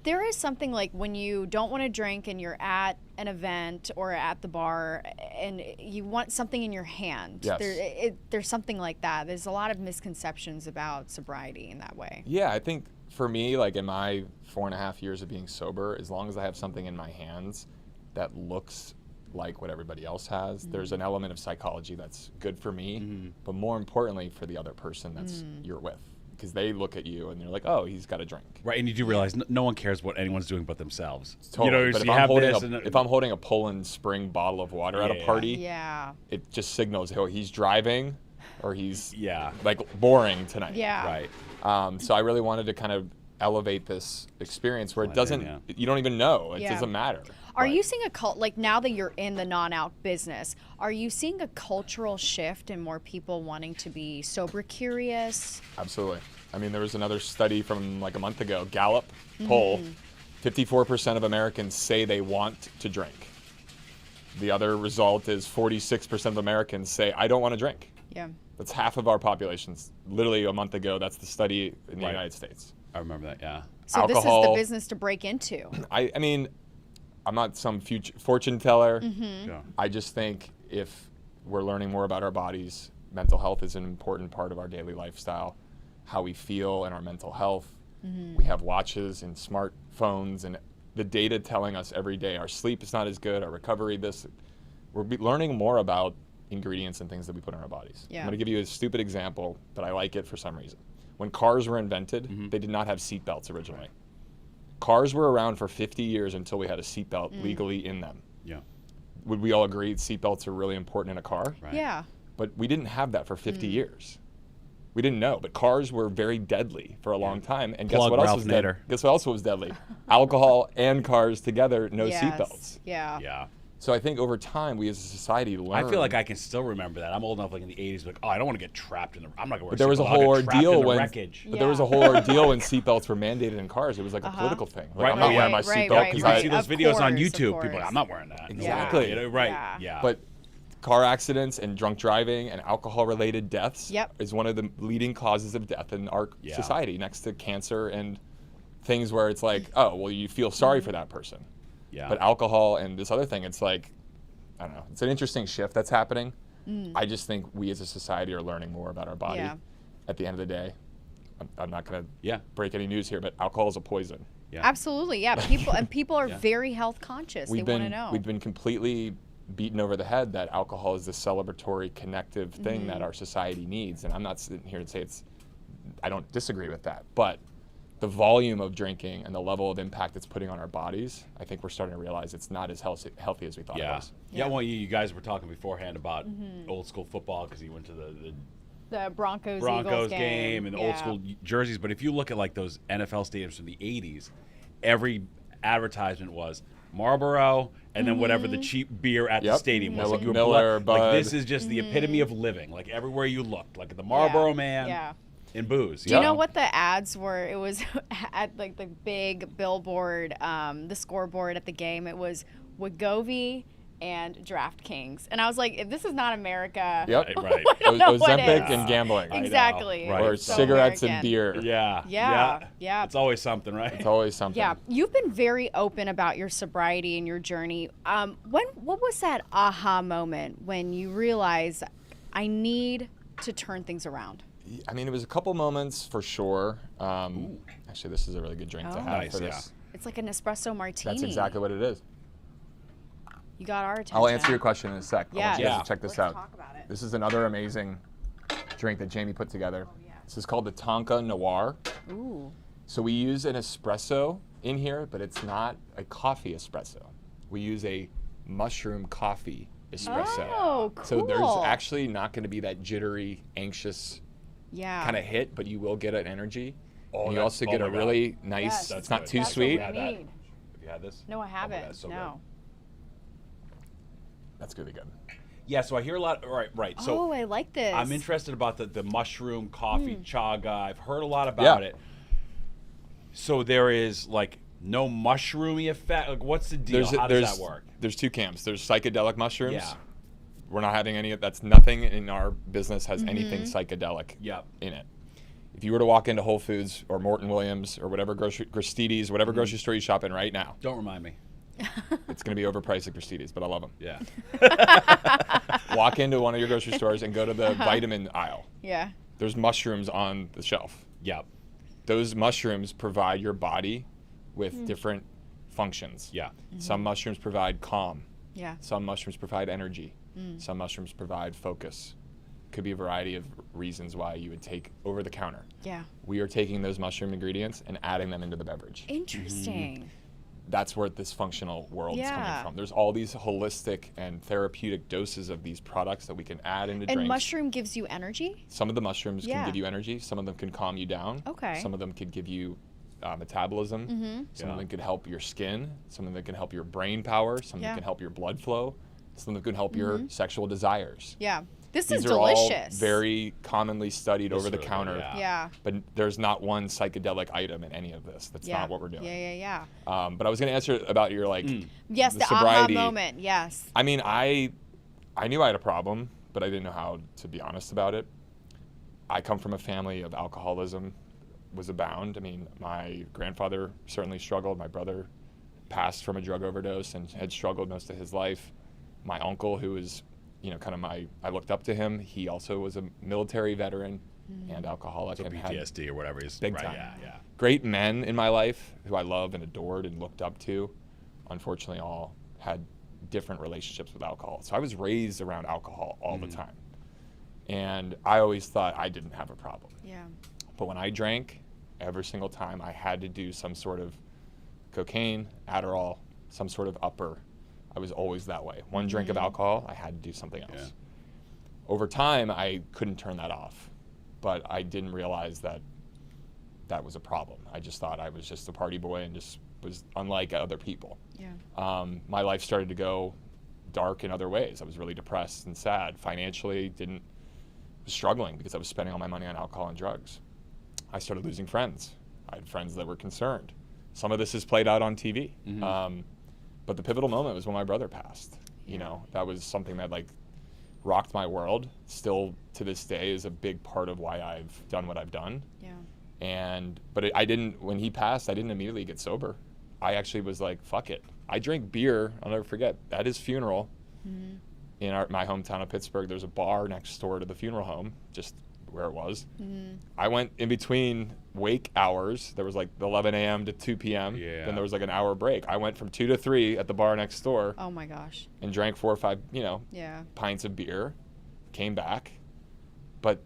S1: There is something like when you don't want to drink and you're at an event or at the bar and you want something in your hand.
S2: Yes.
S1: There's something like that. There's a lot of misconceptions about sobriety in that way.
S2: Yeah, I think for me, like in my 4.5 years of being sober, as long as I have something in my hands that looks like what everybody else has, there's an element of psychology that's good for me, but more importantly for the other person that's you're with. Because they look at you and they're like, oh, he's got a drink.
S3: Right, and you do realize no one cares what anyone's doing but themselves.
S2: Totally. But
S3: so
S2: if
S3: you
S2: I'm,
S3: have
S2: holding
S3: this
S2: if I'm holding a Poland Spring bottle of water at a
S3: Yeah.
S2: party,
S1: Yeah.
S2: it just signals, oh, he's driving or he's
S3: Yeah.
S2: like boring tonight.
S1: Yeah.
S3: Right.
S2: So I really wanted to kind of elevate this experience where it
S3: Blend in,
S2: doesn't,
S3: yeah.
S2: you don't even know. It
S1: Yeah.
S2: doesn't matter.
S1: Are you seeing like now that you're in the non-alc business, are you seeing a cultural shift in more people wanting to be sober curious?
S2: Absolutely. I mean, there was another study from like a month ago, Gallup poll, 54% of Americans say they want to drink. The other result is 46% of Americans say, I don't want to drink.
S1: Yeah.
S2: That's half of our populations. Literally a month ago, that's the study in the
S3: Right.
S2: United States.
S3: I remember that. Yeah.
S1: So this is the
S2: Alcohol-
S1: business to break into.
S2: I mean, I'm not some future fortune teller.
S3: Yeah.
S2: I just think if we're learning more about our bodies, mental health is an important part of our daily lifestyle. How we feel and our mental health. We have watches and smartphones and the data telling us every day our sleep is not as good, our recovery, this. We're learning more about ingredients and things that we put in our bodies.
S1: Yeah.
S2: I'm going to give you a stupid example, but I like it for some reason. When cars were invented, they did not have seat belts originally. Cars were around for 50 years until we had a seatbelt legally in them.
S3: Yeah.
S2: Would we all agree seatbelts are really important in a car?
S3: Right.
S1: Yeah.
S2: But we didn't have that for 50 years. We didn't know, but cars were very deadly for a long time. And guess
S3: Plug
S2: what else
S3: Ralph
S2: was deadly?
S3: Nader.
S2: Guess what else was deadly? Alcohol and cars together, no
S1: Yes.
S2: seatbelts.
S1: Yeah.
S3: Yeah.
S2: So I think over time, we as a society learn.
S3: I feel like I can still remember that. I'm old enough, like in the '80s, like, oh, I don't want to get trapped in the. I'm not gonna wear.
S2: But there was a
S3: seatbelt. I'll
S2: whole
S3: get trapped in
S2: ordeal
S3: the
S2: when.
S3: wreckage.
S2: But there was a whole ordeal when seatbelts were mandated in cars. It was like a political thing. Like,
S3: Right,
S2: I'm not
S3: right,
S2: wearing my
S1: right,
S2: seatbelt
S1: right,
S2: because
S3: You can
S1: right.
S3: see those
S1: Of
S3: videos on
S1: course,
S3: YouTube.
S1: of
S3: People are like,
S1: course.
S3: I'm not wearing that.
S2: Exactly.
S3: You know, right.
S1: Yeah.
S3: Yeah.
S2: But car accidents and drunk driving and alcohol-related deaths
S1: Yep.
S2: is one of the leading causes of death in our
S3: Yeah.
S2: society, next to cancer and things where it's like, oh, well, you feel sorry for that person.
S3: Yeah.
S2: But alcohol and this other thing, it's like, I don't know. It's an interesting shift that's happening. I just think we as a society are learning more about our body.
S1: Yeah.
S2: At the end of the day, I'm not going to
S3: Yeah.
S2: break any news here, but alcohol is a poison.
S3: Yeah.
S1: Absolutely. Yeah. People are very health conscious. They want to know.
S2: We've been completely beaten over the head that alcohol is the celebratory, connective thing that our society needs. And I'm not sitting here to say I don't disagree with that. But the volume of drinking and the level of impact it's putting on our bodies, I think we're starting to realize it's not as healthy as we thought it
S3: Yeah.
S2: was.
S3: Yeah. Well, you guys were talking beforehand about old school football because you went to the
S1: the Broncos
S3: Broncos
S1: Eagles
S3: game and the old school jerseys. But if you look at like those NFL stadiums from the '80s, every advertisement was Marlboro and then whatever the cheap beer at the
S2: Yep.
S3: stadium was. Like, you were
S2: Miller,
S3: like
S2: Bud.
S3: this is just the epitome of living. Like everywhere you looked, like the Marlboro Man
S1: Yeah.
S3: and booze.
S1: Do you know what the ads were? It was at like the big billboard, the scoreboard at the game. It was Wegovy and DraftKings, and I was like, if this is not America,
S2: Yep.
S3: Right.
S1: I don't know what
S2: Ozempic
S1: is.
S2: and gambling.
S3: I know.
S1: Exactly.
S3: Right.
S2: Or
S1: So
S2: cigarettes and
S1: American.
S2: beer.
S3: Yeah.
S1: Yeah.
S3: It's always something, right?
S2: It's always something.
S1: Yeah, you've been very open about your sobriety and your journey. What was that aha moment when you realized I need to turn things around?
S2: I mean, it was a couple moments for sure. Actually, this is a really good drink to have
S3: Nice,
S2: for
S3: yeah.
S2: this.
S1: It's like an espresso martini.
S2: That's exactly what it is.
S1: You got our attention.
S2: I'll answer your question in a sec. I want you guys
S3: Yeah.
S2: to check this
S1: Let's
S2: out.
S1: talk about it.
S2: This is another amazing drink that Jamie put together. This is called the Tonka Noir.
S1: Ooh.
S2: So we use an espresso in here, but it's not a coffee espresso. We use a mushroom coffee espresso.
S1: Oh, cool.
S2: So there's actually not going to be that jittery, anxious
S1: Yeah.
S2: kind of hit, but you will get an energy.
S3: Oh,
S2: and you
S3: that-
S2: also
S3: oh
S2: get
S3: my
S2: a
S3: God.
S2: really nice,
S1: Yes.
S2: it's not
S3: That's
S2: too
S1: That's
S2: sweet.
S1: What we
S3: that.
S1: need.
S3: Have you had this?
S1: No, I haven't.
S3: that's so
S1: no.
S2: That's really good.
S3: Yeah, so I hear a lot. Right. So
S1: Oh, I like this.
S3: I'm interested about the mushroom coffee chaga. I've heard a lot about
S2: Yeah.
S3: it. So there is like no mushroomy effect. Like, what's the deal? How does that work?
S2: There's two camps. There's psychedelic mushrooms.
S3: Yeah.
S2: We're not having any of that's nothing in our business has anything psychedelic
S3: Yep.
S2: in it. If you were to walk into Whole Foods or Morton Williams or whatever Gristedes, whatever grocery store you shop in right now,
S3: Don't remind me.
S2: it's going to be overpriced at Gristedes, but I love them.
S3: Yeah.
S2: Walk into one of your grocery stores and go to the vitamin aisle.
S1: Yeah.
S2: There's mushrooms on the shelf.
S3: Yep.
S2: Those mushrooms provide your body with different functions.
S3: Yeah.
S2: Some mushrooms provide calm.
S1: Yeah.
S2: Some mushrooms provide energy. Some mushrooms provide focus. Could be a variety of reasons why you would take over the counter.
S1: Yeah.
S2: We are taking those mushroom ingredients and adding them into the beverage.
S1: Interesting.
S2: That's where this functional world is
S1: Yeah.
S2: coming from. There's all these holistic and therapeutic doses of these products that we can add into
S1: And
S2: drinks.
S1: mushroom gives you energy?
S2: Some of the mushrooms
S1: Yeah.
S2: can give you energy. Some of them can calm you down.
S1: Okay.
S2: Some of them could give you metabolism. Some
S3: Yeah.
S2: of them could help your skin. Some of them can help your brain power. Some of
S1: Yeah.
S2: them can help your blood flow. Some of them can help your sexual desires.
S1: Yeah. This
S2: These
S1: is
S2: are all
S1: delicious.
S2: very commonly studied
S3: This
S2: over the
S3: is really
S2: counter.
S3: good, yeah.
S1: Yeah.
S2: But there's not one psychedelic item in any of this. That's
S1: Yeah.
S2: not what we're doing.
S1: Yeah.
S2: But I was going to answer about your
S1: Yes,
S2: the
S1: the aha
S2: sobriety.
S1: moment. Yes.
S2: I mean, I knew I had a problem, but I didn't know how to be honest about it. I come from a family of alcoholism was abound. I mean, my grandfather certainly struggled. My brother passed from a drug overdose and had struggled most of his life. My uncle, who was, kind of I looked up to him. He also was a military veteran and alcoholic.
S3: So
S2: and
S3: PTSD or whatever he's
S2: big
S3: right,
S2: time.
S3: Yeah.
S2: Great men in my life who I loved and adored and looked up to, unfortunately all had different relationships with alcohol. So I was raised around alcohol all the time. And I always thought I didn't have a problem.
S1: Yeah.
S2: But when I drank, every single time I had to do some sort of cocaine, Adderall, some sort of upper. I was always that way. One drink of alcohol, I had to do something else.
S3: Yeah.
S2: Over time, I couldn't turn that off. But I didn't realize that that was a problem. I just thought I was just a party boy and just was unlike other people.
S1: Yeah.
S2: My life started to go dark in other ways. I was really depressed and sad. Financially, was struggling because I was spending all my money on alcohol and drugs. I started losing friends. I had friends that were concerned. Some of this is played out on TV. But the pivotal moment was when my brother passed. That was something that rocked my world. Still to this day is a big part of why I've done what I've done.
S1: Yeah.
S2: When he passed, I didn't immediately get sober. I actually was like, fuck it. I drank beer, I'll never forget, at his funeral in my hometown of Pittsburgh. There's a bar next door to the funeral home, just where it was. I went in between wake hours. There was 11 a.m. to 2 p.m.
S3: Yeah.
S2: Then there was an hour break. I went from 2 to 3 at the bar next door
S1: Oh my gosh.
S2: and drank 4 or 5,
S1: Yeah.
S2: pints of beer, came back. But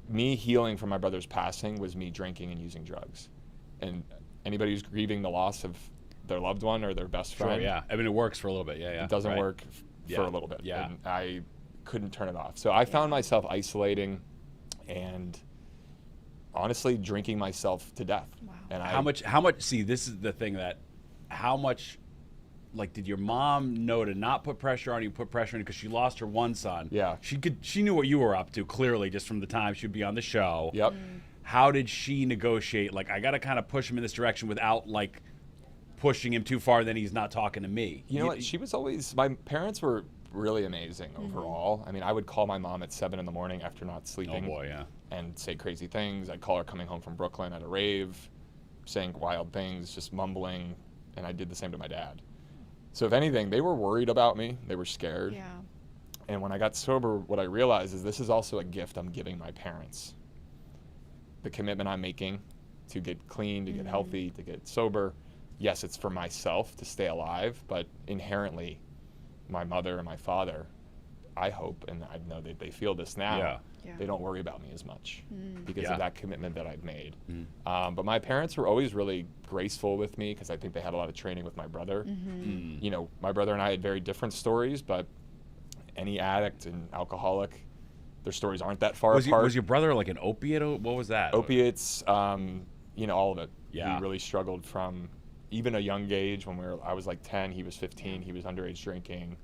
S2: me healing from my brother's passing was me drinking and using drugs. And anybody who's grieving the loss of their loved one or their best friend,
S3: Sure, yeah. I mean, it works for a little bit. Yeah.
S2: it doesn't
S3: Right.
S2: work
S3: Yeah.
S2: for a little bit.
S3: Yeah.
S2: And I couldn't turn it off. So I found myself isolating and honestly drinking myself to death.
S1: Wow.
S2: And
S3: How much, see, this is the thing that, how much, did your mom know to not put pressure on you, put pressure on you because she lost her one son?
S2: Yeah.
S3: She knew what you were up to, clearly, just from the time she'd be on the show.
S2: Yep.
S3: How did she negotiate? I got to kind of push him in this direction without, pushing him too far, then he's not talking to me.
S2: You know what? She was always, my parents were really amazing overall. I mean, I would call my mom at 7 in the morning after not sleeping.
S3: Oh, boy, yeah.
S2: And say crazy things. I'd call her coming home from Brooklyn at a rave, saying wild things, just mumbling. And I did the same to my dad. So if anything, they were worried about me. They were scared.
S1: Yeah.
S2: And when I got sober, what I realized is this is also a gift I'm giving my parents. The commitment I'm making to get clean, to get healthy, to get sober. Yes, it's for myself to stay alive, but inherently, my mother and my father, I hope, and I know that they feel this now,
S3: Yeah.
S2: they don't worry about me as much because
S3: Yeah.
S2: of that commitment that I've made. But my parents were always really graceful with me because I think they had a lot of training with my brother. My brother and I had very different stories, but any addict and alcoholic, their stories aren't that far apart.
S3: Was your brother an opiate? What was that?
S2: Opiates, all of it.
S3: Yeah.
S2: He really struggled from even a young age. I was 10, he was 15, he was underage drinking.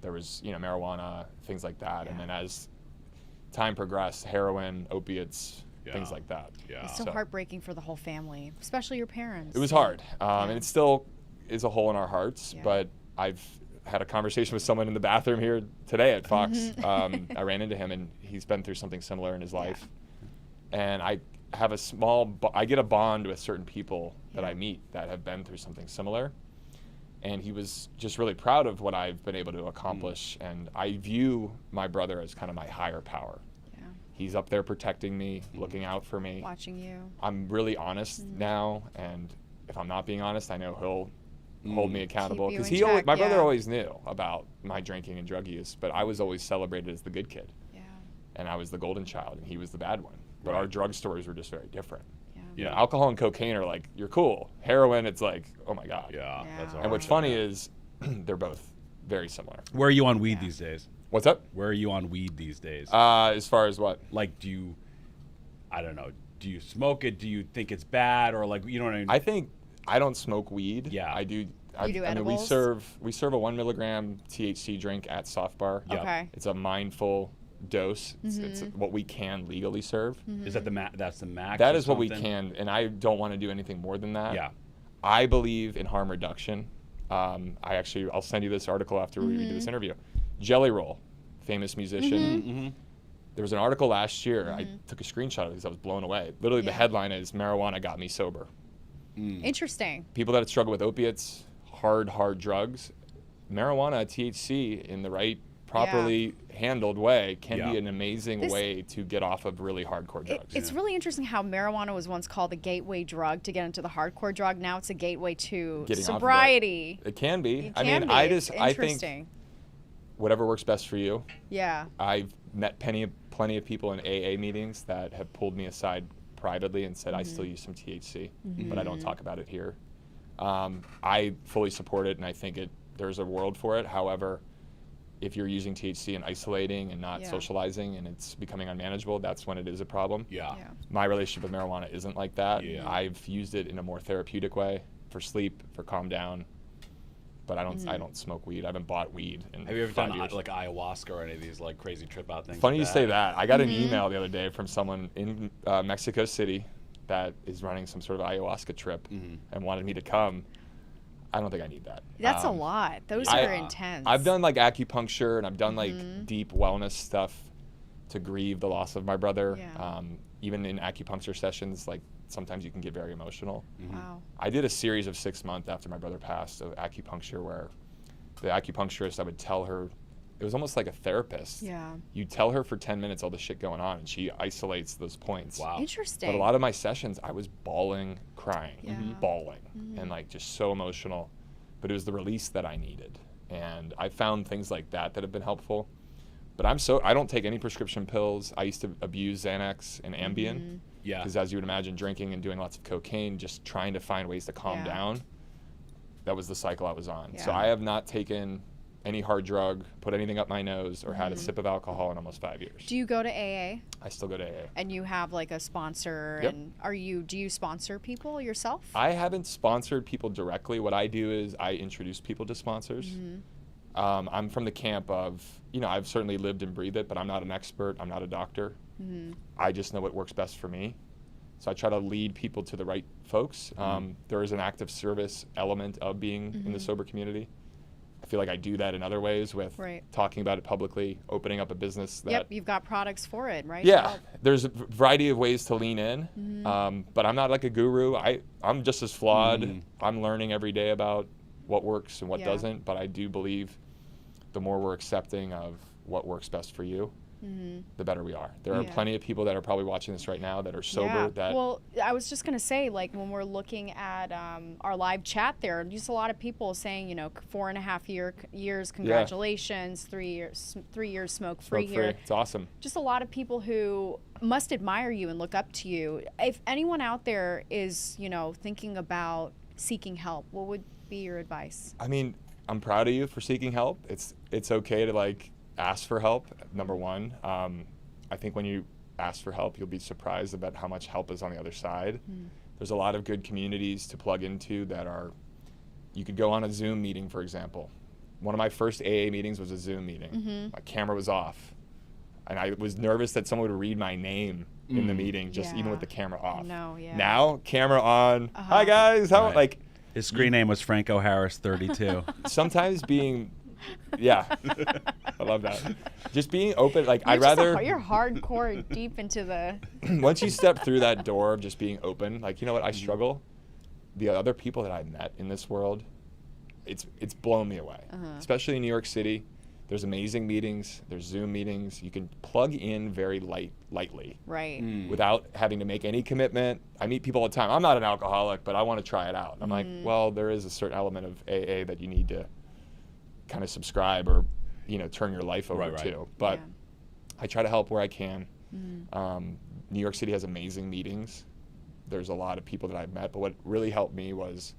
S2: There was, marijuana, things like that. And then as time progressed, heroin, opiates, things like that.
S3: Yeah.
S1: It's so heartbreaking for the whole family, especially your parents.
S2: It was hard. And it still is a hole in our hearts,
S1: Yeah.
S2: but I've had a conversation with someone in the bathroom here today at Fox. I ran into him and he's been through something similar in his life. And I have I get a bond with certain people that I meet that have been through something similar. And he was just really proud of what I've been able to accomplish. And I view my brother as kind of my higher power.
S1: Yeah.
S2: He's up there protecting me, looking out for me.
S1: Watching you.
S2: I'm really honest now. And if I'm not being honest, I know he'll hold me accountable.
S1: Keep you
S2: Because
S1: in check,
S2: my brother
S1: yeah.
S2: always knew about my drinking and drug use, but I was always celebrated as the good kid.
S1: Yeah.
S2: And I was the golden child, and he was the bad one. But our drug stories were just very different.
S1: Yeah.
S2: Alcohol and cocaine are you're cool. Heroin, it's oh my God.
S3: Yeah.
S1: Yeah.
S3: That's
S2: And what's funny is they're both very similar.
S3: Where are you on weed
S1: Yeah.
S3: these days?
S2: What's up?
S3: Where are you on weed these days?
S2: As far as what?
S3: Do you, I don't know, do you smoke it? Do you think it's bad? Or you know what I mean?
S2: I think I don't smoke weed.
S3: Yeah.
S2: I do.
S1: You do
S2: I mean,
S1: edibles?
S2: we serve a 1 milligram THC drink at Soft Bar.
S3: Yep.
S1: Okay.
S2: It's a mindful dose. It's what we can legally serve.
S3: Is that that's the max?
S2: That
S3: or
S2: is what we
S3: something?
S2: can, and I don't want to do anything more than that.
S3: Yeah.
S2: I believe in harm reduction. I'll send you this article after we do this interview. Jelly roll, famous musician. There was an article last year. I took a screenshot of it because I was blown away. Literally, the headline is "Marijuana got me sober."
S1: Interesting.
S2: People that struggle with opiates, hard drugs, marijuana, THC, in the right, properly handled way can be an amazing way to get off of really hardcore drugs.
S1: It's really interesting how marijuana was once called a gateway drug to get into the hardcore drug. Now it's a gateway to
S2: Getting
S1: sobriety.
S2: It can be.
S1: It
S2: I
S1: can
S2: mean,
S1: be.
S2: I
S1: It's
S2: think
S1: interesting.
S2: whatever works best for you.
S1: Yeah.
S2: I've met plenty of people in AA meetings that have pulled me aside privately and said, I still use some THC, but I don't talk about it here. I fully support it, and I think there's a world for it. However, if you're using THC and isolating and not socializing and it's becoming unmanageable, that's when it is a problem. My relationship with marijuana isn't like that. I've used it in a more therapeutic way for sleep, for calm down. But I don't smoke weed. I haven't bought weed in 5 years.
S3: Have you ever done like ayahuasca or any of these like crazy trip out things?
S2: Funny
S3: like
S2: you say that. I got an email the other day from someone in Mexico City that is running some sort of ayahuasca trip and wanted me to come. I don't think I need that.
S1: That's a lot. Those are intense.
S2: I've done like acupuncture and I've done like deep wellness stuff to grieve the loss of my brother. Even in acupuncture sessions, like sometimes you can get very emotional.
S1: Wow.
S2: I did a series of 6 months after my brother passed of acupuncture where the acupuncturist, I would tell her, it was almost like a therapist. You tell her for 10 minutes all the shit going on and she isolates those points.
S3: Wow.
S1: Interesting.
S2: But a lot of my sessions, I was bawling, crying, bawling, and like just so emotional. But it was the release that I needed. And I found things like that have been helpful. But I don't take any prescription pills. I used to abuse Xanax and Ambien. Because as you would imagine, drinking and doing lots of cocaine, just trying to find ways to calm down, that was the cycle I was on. So I have not taken any hard drug, put anything up my nose, or had a sip of alcohol in almost 5 years.
S1: Do you go to AA?
S2: I still go to AA.
S1: And you have like a sponsor?
S2: Yep.
S1: And do you sponsor people yourself?
S2: I haven't sponsored people directly. What I do is I introduce people to sponsors. I'm from the camp of, I've certainly lived and breathed it, but I'm not an expert. I'm not a doctor. I just know what works best for me. So I try to lead people to the right folks. There is an active service element of being in the sober community. I feel like I do that in other ways with talking about it publicly, opening up a business that...
S1: you've got products for it, right?
S2: Yeah, there's a variety of ways to lean in, but I'm not like a guru. I'm just as flawed. I'm learning every day about what works and what doesn't, but I do believe the more we're accepting of what works best for you, the better we are. There are plenty of people that are probably watching this right now that are sober.
S1: Well, I was just going to say, like, when we're looking at our live chat there, just a lot of people saying, 4.5 years, congratulations, 3 years smoke-free here.
S2: It's awesome.
S1: Just a lot of people who must admire you and look up to you. If anyone out there is, thinking about seeking help, what would be your advice?
S2: I mean, I'm proud of you for seeking help. It's okay to, like, ask for help, number one. I think when you ask for help, you'll be surprised about how much help is on the other side. There's a lot of good communities to plug into you could go on a Zoom meeting, for example. One of my first AA meetings was a Zoom meeting. My camera was off. And I was nervous that someone would read my name in the meeting, even with the camera off. Now, camera on. Hi, guys.
S3: His screen name was Franco Harris 32.
S2: Sometimes being... I love that. Just being open, like
S1: You're
S2: you're
S1: hardcore deep into the...
S2: Once you step through that door of just being open, like, you know what, I struggle. The other people that I've met in this world, it's blown me away. Especially in New York City. There's amazing meetings, there's Zoom meetings. You can plug in very lightly.
S1: Right.
S2: Without having to make any commitment. I meet people all the time. I'm not an alcoholic, but I want to try it out. I'm like, well, there is a certain element of AA that you need to kind of subscribe or turn your life over to, but I try to help where I can. New York City has amazing meetings. There's a lot of people that I've met, but what really helped me was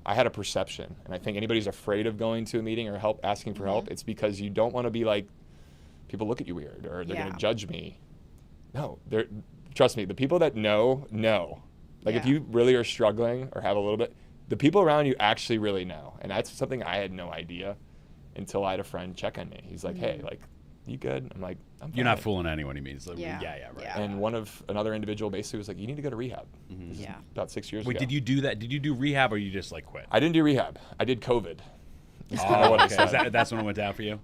S2: I had a perception, and I think anybody who's afraid of going to a meeting or asking for help, it's because you don't want to be like, people look at you weird or they're going to judge me. No, trust me, the people that know. Like if you really are struggling or have a little bit, the people around you actually really know, and that's something I had no idea until I had a friend check on me. He's like, hey, like, you good? I'm like, I'm fine.
S3: You're not fooling anyone, he means. Like, right.
S2: And another individual basically was like, you need to go to rehab. This is about 6 years ago.
S3: Wait, did you do that? Did you do rehab or you just like quit?
S2: I didn't do rehab. I did COVID.
S3: Okay. That's when it went down for you?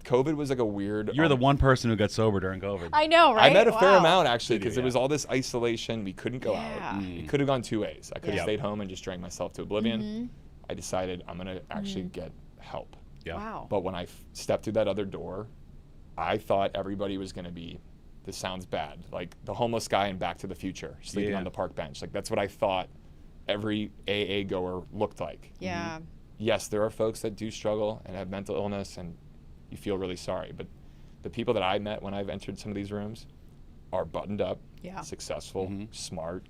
S2: COVID was like a weird.
S3: You're the one person who got sober during COVID.
S1: I know, right?
S2: I met a fair
S1: Wow.
S2: amount actually
S3: Did
S2: because
S3: you?
S2: it was all this isolation. We couldn't go
S1: Yeah.
S2: out. It could have gone two ways. I could have
S3: Yeah.
S2: stayed home and just drank myself to oblivion. I decided I'm gonna actually get help.
S3: Yeah.
S1: Wow.
S2: But when I stepped through that other door, I thought everybody was gonna be. This sounds bad. Like the homeless guy in Back to the Future, sleeping
S3: Yeah.
S2: on the park bench. Like that's what I thought every AA goer looked like.
S1: Yeah.
S2: Yes, there are folks that do struggle and have mental illness, and you feel really sorry. But the people that I met when I've entered some of these rooms are buttoned up,
S1: Yeah.
S2: successful, smart,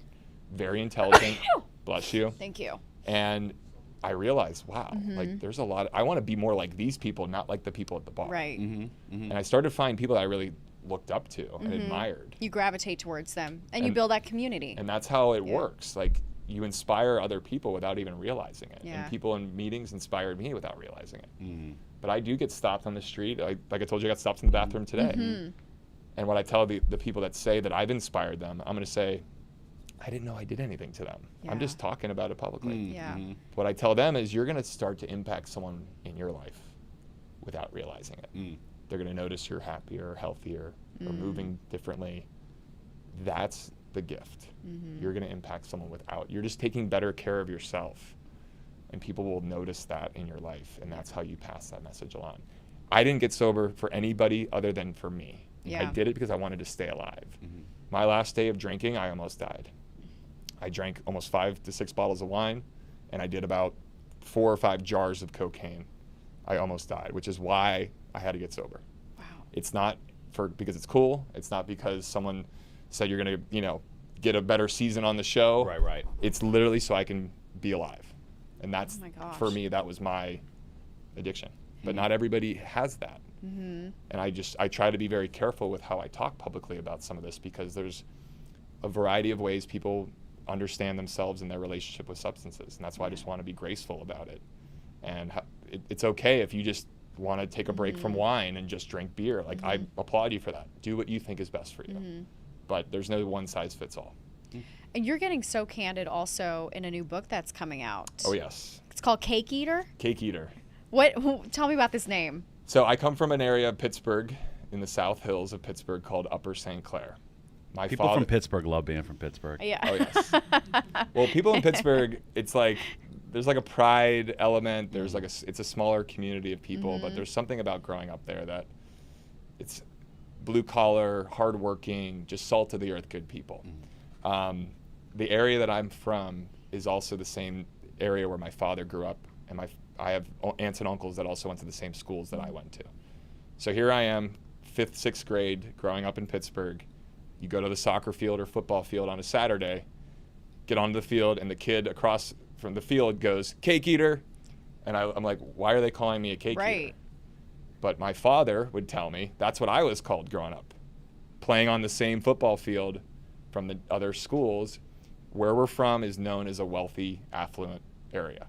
S2: very intelligent. Bless you.
S1: Thank you.
S2: And I realized, wow, like there's a lot. I want to be more like these people, not like the people at the bar.
S1: Right.
S2: And I started to find people that I really looked up to and admired.
S1: You gravitate towards them, and you build that community.
S2: And that's how it works. Like you inspire other people without even realizing it.
S1: Yeah.
S2: And people in meetings inspired me without realizing it. But I do get stopped on the street. Like I told you, I got stopped in the bathroom today. And what I tell the people that say that I've inspired them, I'm going to say, I didn't know I did anything to them. I'm
S1: Yeah.
S2: just talking about it publicly.
S1: Yeah.
S2: What I tell them is you're going to start to impact someone in your life without realizing it. They're going to notice you're happier, healthier, or moving differently. That's the gift. You're going to impact someone without. You're just taking better care of yourself, and people will notice that in your life, and that's how you pass that message along. I didn't get sober for anybody other than for me.
S1: Yeah.
S2: I did it because I wanted to stay alive. My last day of drinking, I almost died. I drank almost 5 to 6 bottles of wine, and I did about 4 or 5 jars of cocaine. I almost died, which is why I had to get sober.
S1: Wow.
S2: It's not because it's cool. It's not because someone said you're going to, get a better season on the show.
S3: Right.
S2: It's literally so I can be alive. And that's,
S1: Oh my gosh.
S2: for me, that was my addiction. But not everybody has that. And I try to be very careful with how I talk publicly about some of this because there's a variety of ways people understand themselves and their relationship with substances. And that's why I just want to be graceful about it. And it's okay if you just want to take a break from wine and just drink beer. Like I applaud you for that. Do what you think is best for you. But there's no one size fits all.
S1: And you're getting so candid also in a new book that's coming out.
S2: Oh yes.
S1: It's called Cake Eater.
S2: Cake Eater.
S1: Tell me about this name.
S2: So I come from an area of Pittsburgh in the South Hills of Pittsburgh called Upper St. Clair. My
S3: People
S2: father,
S3: from Pittsburgh love being from Pittsburgh.
S1: Yeah.
S2: Oh yes. Well, people in Pittsburgh, it's like there's like a pride element. There's like it's a smaller community of people, but there's something about growing up there that it's blue collar, hardworking, just salt of the earth, good people. The area that I'm from is also the same area where my father grew up, and I have aunts and uncles that also went to the same schools that I went to. So here I am, 5th, 6th grade, growing up in Pittsburgh. You go to the soccer field or football field on a Saturday, get onto the field, and the kid across from the field goes, "Cake Eater." And I'm like, why are they calling me a cake
S1: Right.
S2: eater? But my father would tell me that's what I was called growing up. Playing on the same football field from the other schools, where we're from is known as a wealthy, affluent area.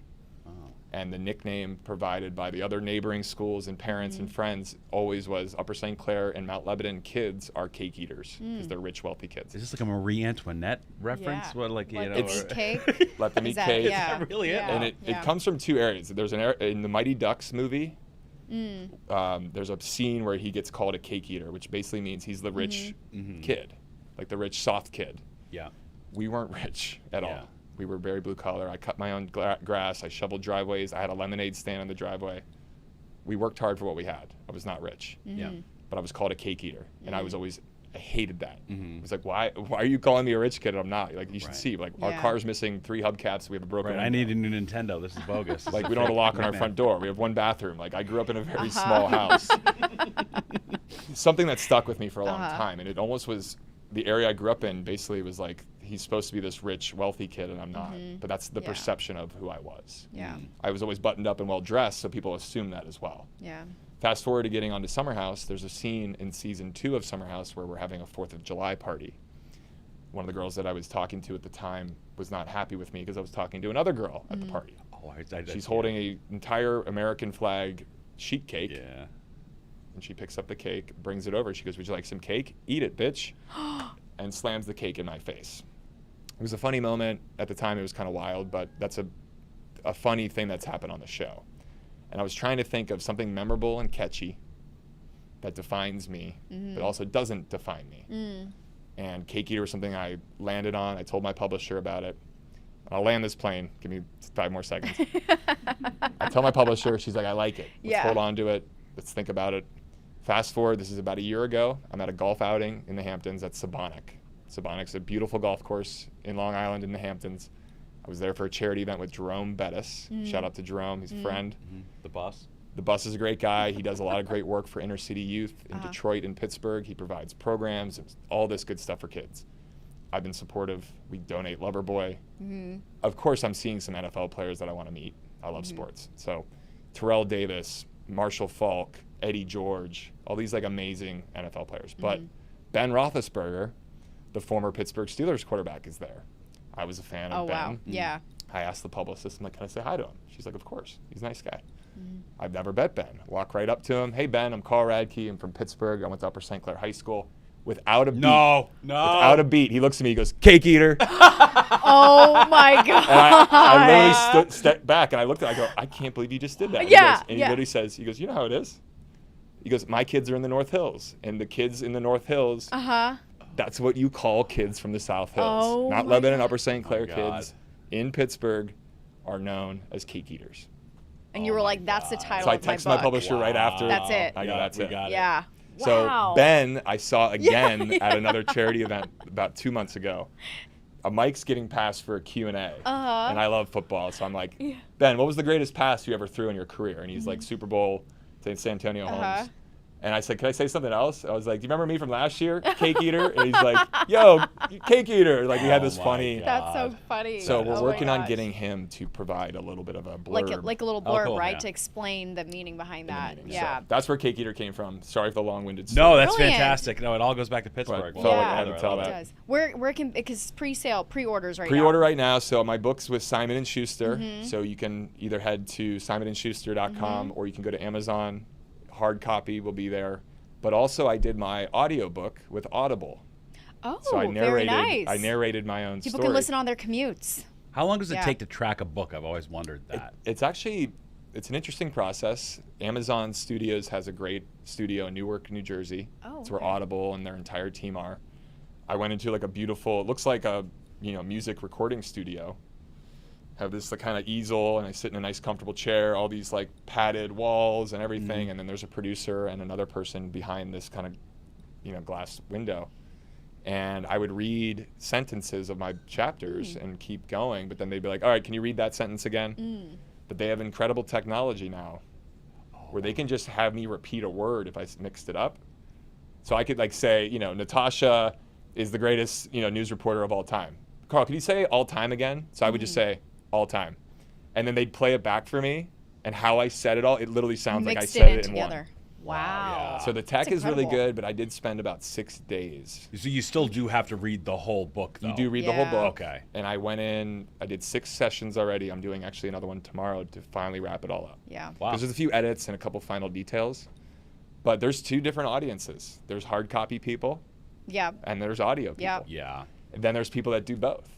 S2: And the nickname provided by the other neighboring schools and parents and friends always was Upper St. Clair and Mount Lebanon kids are cake eaters because they're rich, wealthy kids.
S3: Is this like a Marie Antoinette reference?
S1: Yeah.
S3: What, like, you know,
S2: It's-
S1: eat cake.
S2: Let them
S1: Is
S2: eat
S1: that-
S2: cake.
S1: yeah.
S3: Is that really it?
S1: Yeah.
S2: And it comes from 2 areas. There's in the Mighty Ducks movie, there's a scene where he gets called a cake eater, which basically means he's the rich kid, like the rich, soft kid.
S3: Yeah.
S2: We weren't rich at
S3: Yeah.
S2: all. We were very blue collar. I cut my own grass. I shoveled driveways. I had a lemonade stand on the driveway. We worked hard for what we had. I was not rich,
S3: Yeah.
S2: but I was called a cake eater, and I hated that. It was like, why are you calling me a rich kid? And I'm not. Like, you should
S3: Right.
S2: see, like, our
S1: Yeah.
S2: car's missing 3 hubcaps. We have a broken
S3: Right. I
S2: window.
S3: need a new Nintendo. This is bogus.
S2: Like, we don't have a lock on our front door. We have 1 bathroom. Like, I grew up in a very small house. Something that stuck with me for a long time, and it almost was the area I grew up in. Basically, was like he's supposed to be this rich, wealthy kid, and I'm not. But that's the
S1: Yeah.
S2: perception of who I was.
S1: Yeah.
S2: I was always buttoned up and well dressed, so people assume that as well.
S1: Yeah.
S2: Fast forward to getting onto Summer House, there's a scene in season 2 of Summer House where we're having a 4th of July party. One of the girls that I was talking to at the time was not happy with me because I was talking to another girl at the party.
S3: Oh,
S2: She's holding an entire American flag sheet cake,
S3: Yeah.
S2: and she picks up the cake, brings it over. She goes, "Would you like some cake? Eat it, bitch," and slams the cake in my face. It was a funny moment. At the time, it was kind of wild, but that's a funny thing that's happened on the show. And I was trying to think of something memorable and catchy that defines me, but also doesn't define me. And Cake Eater was something I landed on. I told my publisher about it. I'll land this plane. Give me 5 more seconds. I tell my publisher, she's like, I like it. Let's hold on to it. Let's think about it. Fast forward, this is about a year ago. I'm at a golf outing in the Hamptons at Sabonic. Sabonic's a beautiful golf course in Long Island in the Hamptons. I was there for a charity event with Jerome Bettis. Shout out to Jerome, he's a friend.
S3: The boss.
S2: The Bus is a great guy. He does a lot of great work for inner city youth in Detroit and Pittsburgh. He provides programs, all this good stuff for kids. I've been supportive. We donate Loverboy. Of course, I'm seeing some NFL players that I want to meet. I love sports. So Terrell Davis, Marshall Faulk, Eddie George, all these like amazing NFL players. But Ben Roethlisberger, the former Pittsburgh Steelers quarterback, is there. I was a fan of Ben.
S1: Oh, wow. Yeah.
S2: I asked the publicist, I'm like, can I say hi to him? She's like, of course. He's a nice guy. I've never met Ben. Walk right up to him. Hey, Ben, I'm Carl Radke. I'm from Pittsburgh. I went to Upper St. Clair High School. Without a beat. Without a beat. He looks at me. He goes, Cake Eater.
S1: Oh, my God.
S2: And I literally stepped back, and I looked at him. I go, I can't believe you just did that.
S1: Yeah.
S2: He literally says, he goes, you know how it is? He goes, my kids are in the North Hills. And the kids in the North Hills, that's what you call kids from the South Hills.
S1: Oh,
S2: Not Lebanon, Upper St. Clair kids in Pittsburgh are known as Cake Eaters.
S1: And you were like, that's the title
S2: So I
S1: of my book.
S2: texted my publisher right after.
S1: That's it.
S2: I go, that's it.
S1: Yeah.
S2: So
S1: Wow.
S2: Ben, I saw again at another charity event about 2 months ago. A Mike's getting passed for a Q&A. And I love football. So I'm like, Ben, what was the greatest pass you ever threw in your career? And he's like, Super Bowl to San Antonio Holmes. And I said, can I say something else? I was like, do you remember me from last year? Cake Eater? And he's like, yo, Cake Eater. Like we had this funny.
S1: That's so funny.
S2: So we're working on getting him to provide a little bit of a blurb.
S1: Like a little blurb, right? To explain the meaning behind that. Yeah.
S2: So that's where Cake Eater came from. Sorry for the long-winded story.
S3: No, that's
S1: Brilliant.
S3: fantastic. No, it all goes back to Pittsburgh.
S2: Felt like I had to tell
S1: it
S2: that.
S1: does. Where can, because pre-orders right now.
S2: Pre-order right now. So my book's with Simon & Schuster. So you can either head to simonandschuster.com or you can go to Amazon. Hard copy will be there. But also I did my audiobook with Audible.
S1: Oh,
S2: so I narrated,
S1: very nice.
S2: I narrated my own
S1: People
S2: story.
S1: can listen on their commutes.
S3: How long does it take to track a book? I've always wondered that.
S2: It's actually, it's an interesting process. Amazon Studios has a great studio in Newark, New Jersey.
S1: Oh,
S2: it's where Audible and their entire team are. I went into like a beautiful, it looks like a music recording studio. Have this kind of easel, and I sit in a nice comfortable chair, all these like padded walls and everything, and then there's a producer and another person behind this kind of glass window. And I would read sentences of my chapters and keep going, but then they'd be like, all right, can you read that sentence again? But they have incredible technology now where they can just have me repeat a word if I mixed it up. So I could like say, Natasha is the greatest, news reporter of all time. Carl, could you say all time again? So I would just say all time. And then they'd play it back for me, and how I said it all, it literally sounds like I said it in
S1: together.
S2: one.
S1: Wow.
S2: So the tech is really good, but I did spend about 6 days.
S3: So you still do have to read the whole book, though.
S2: You do read the whole book.
S3: Okay.
S2: And I went in, I did 6 sessions already. I'm doing actually another one tomorrow to finally wrap it all up.
S1: Yeah.
S3: Wow.
S2: There's a few edits and a couple final details. But there's 2 different audiences. There's hard copy people.
S1: Yeah.
S2: And there's audio people.
S1: Yeah.
S3: Yeah.
S2: And then there's people that do both.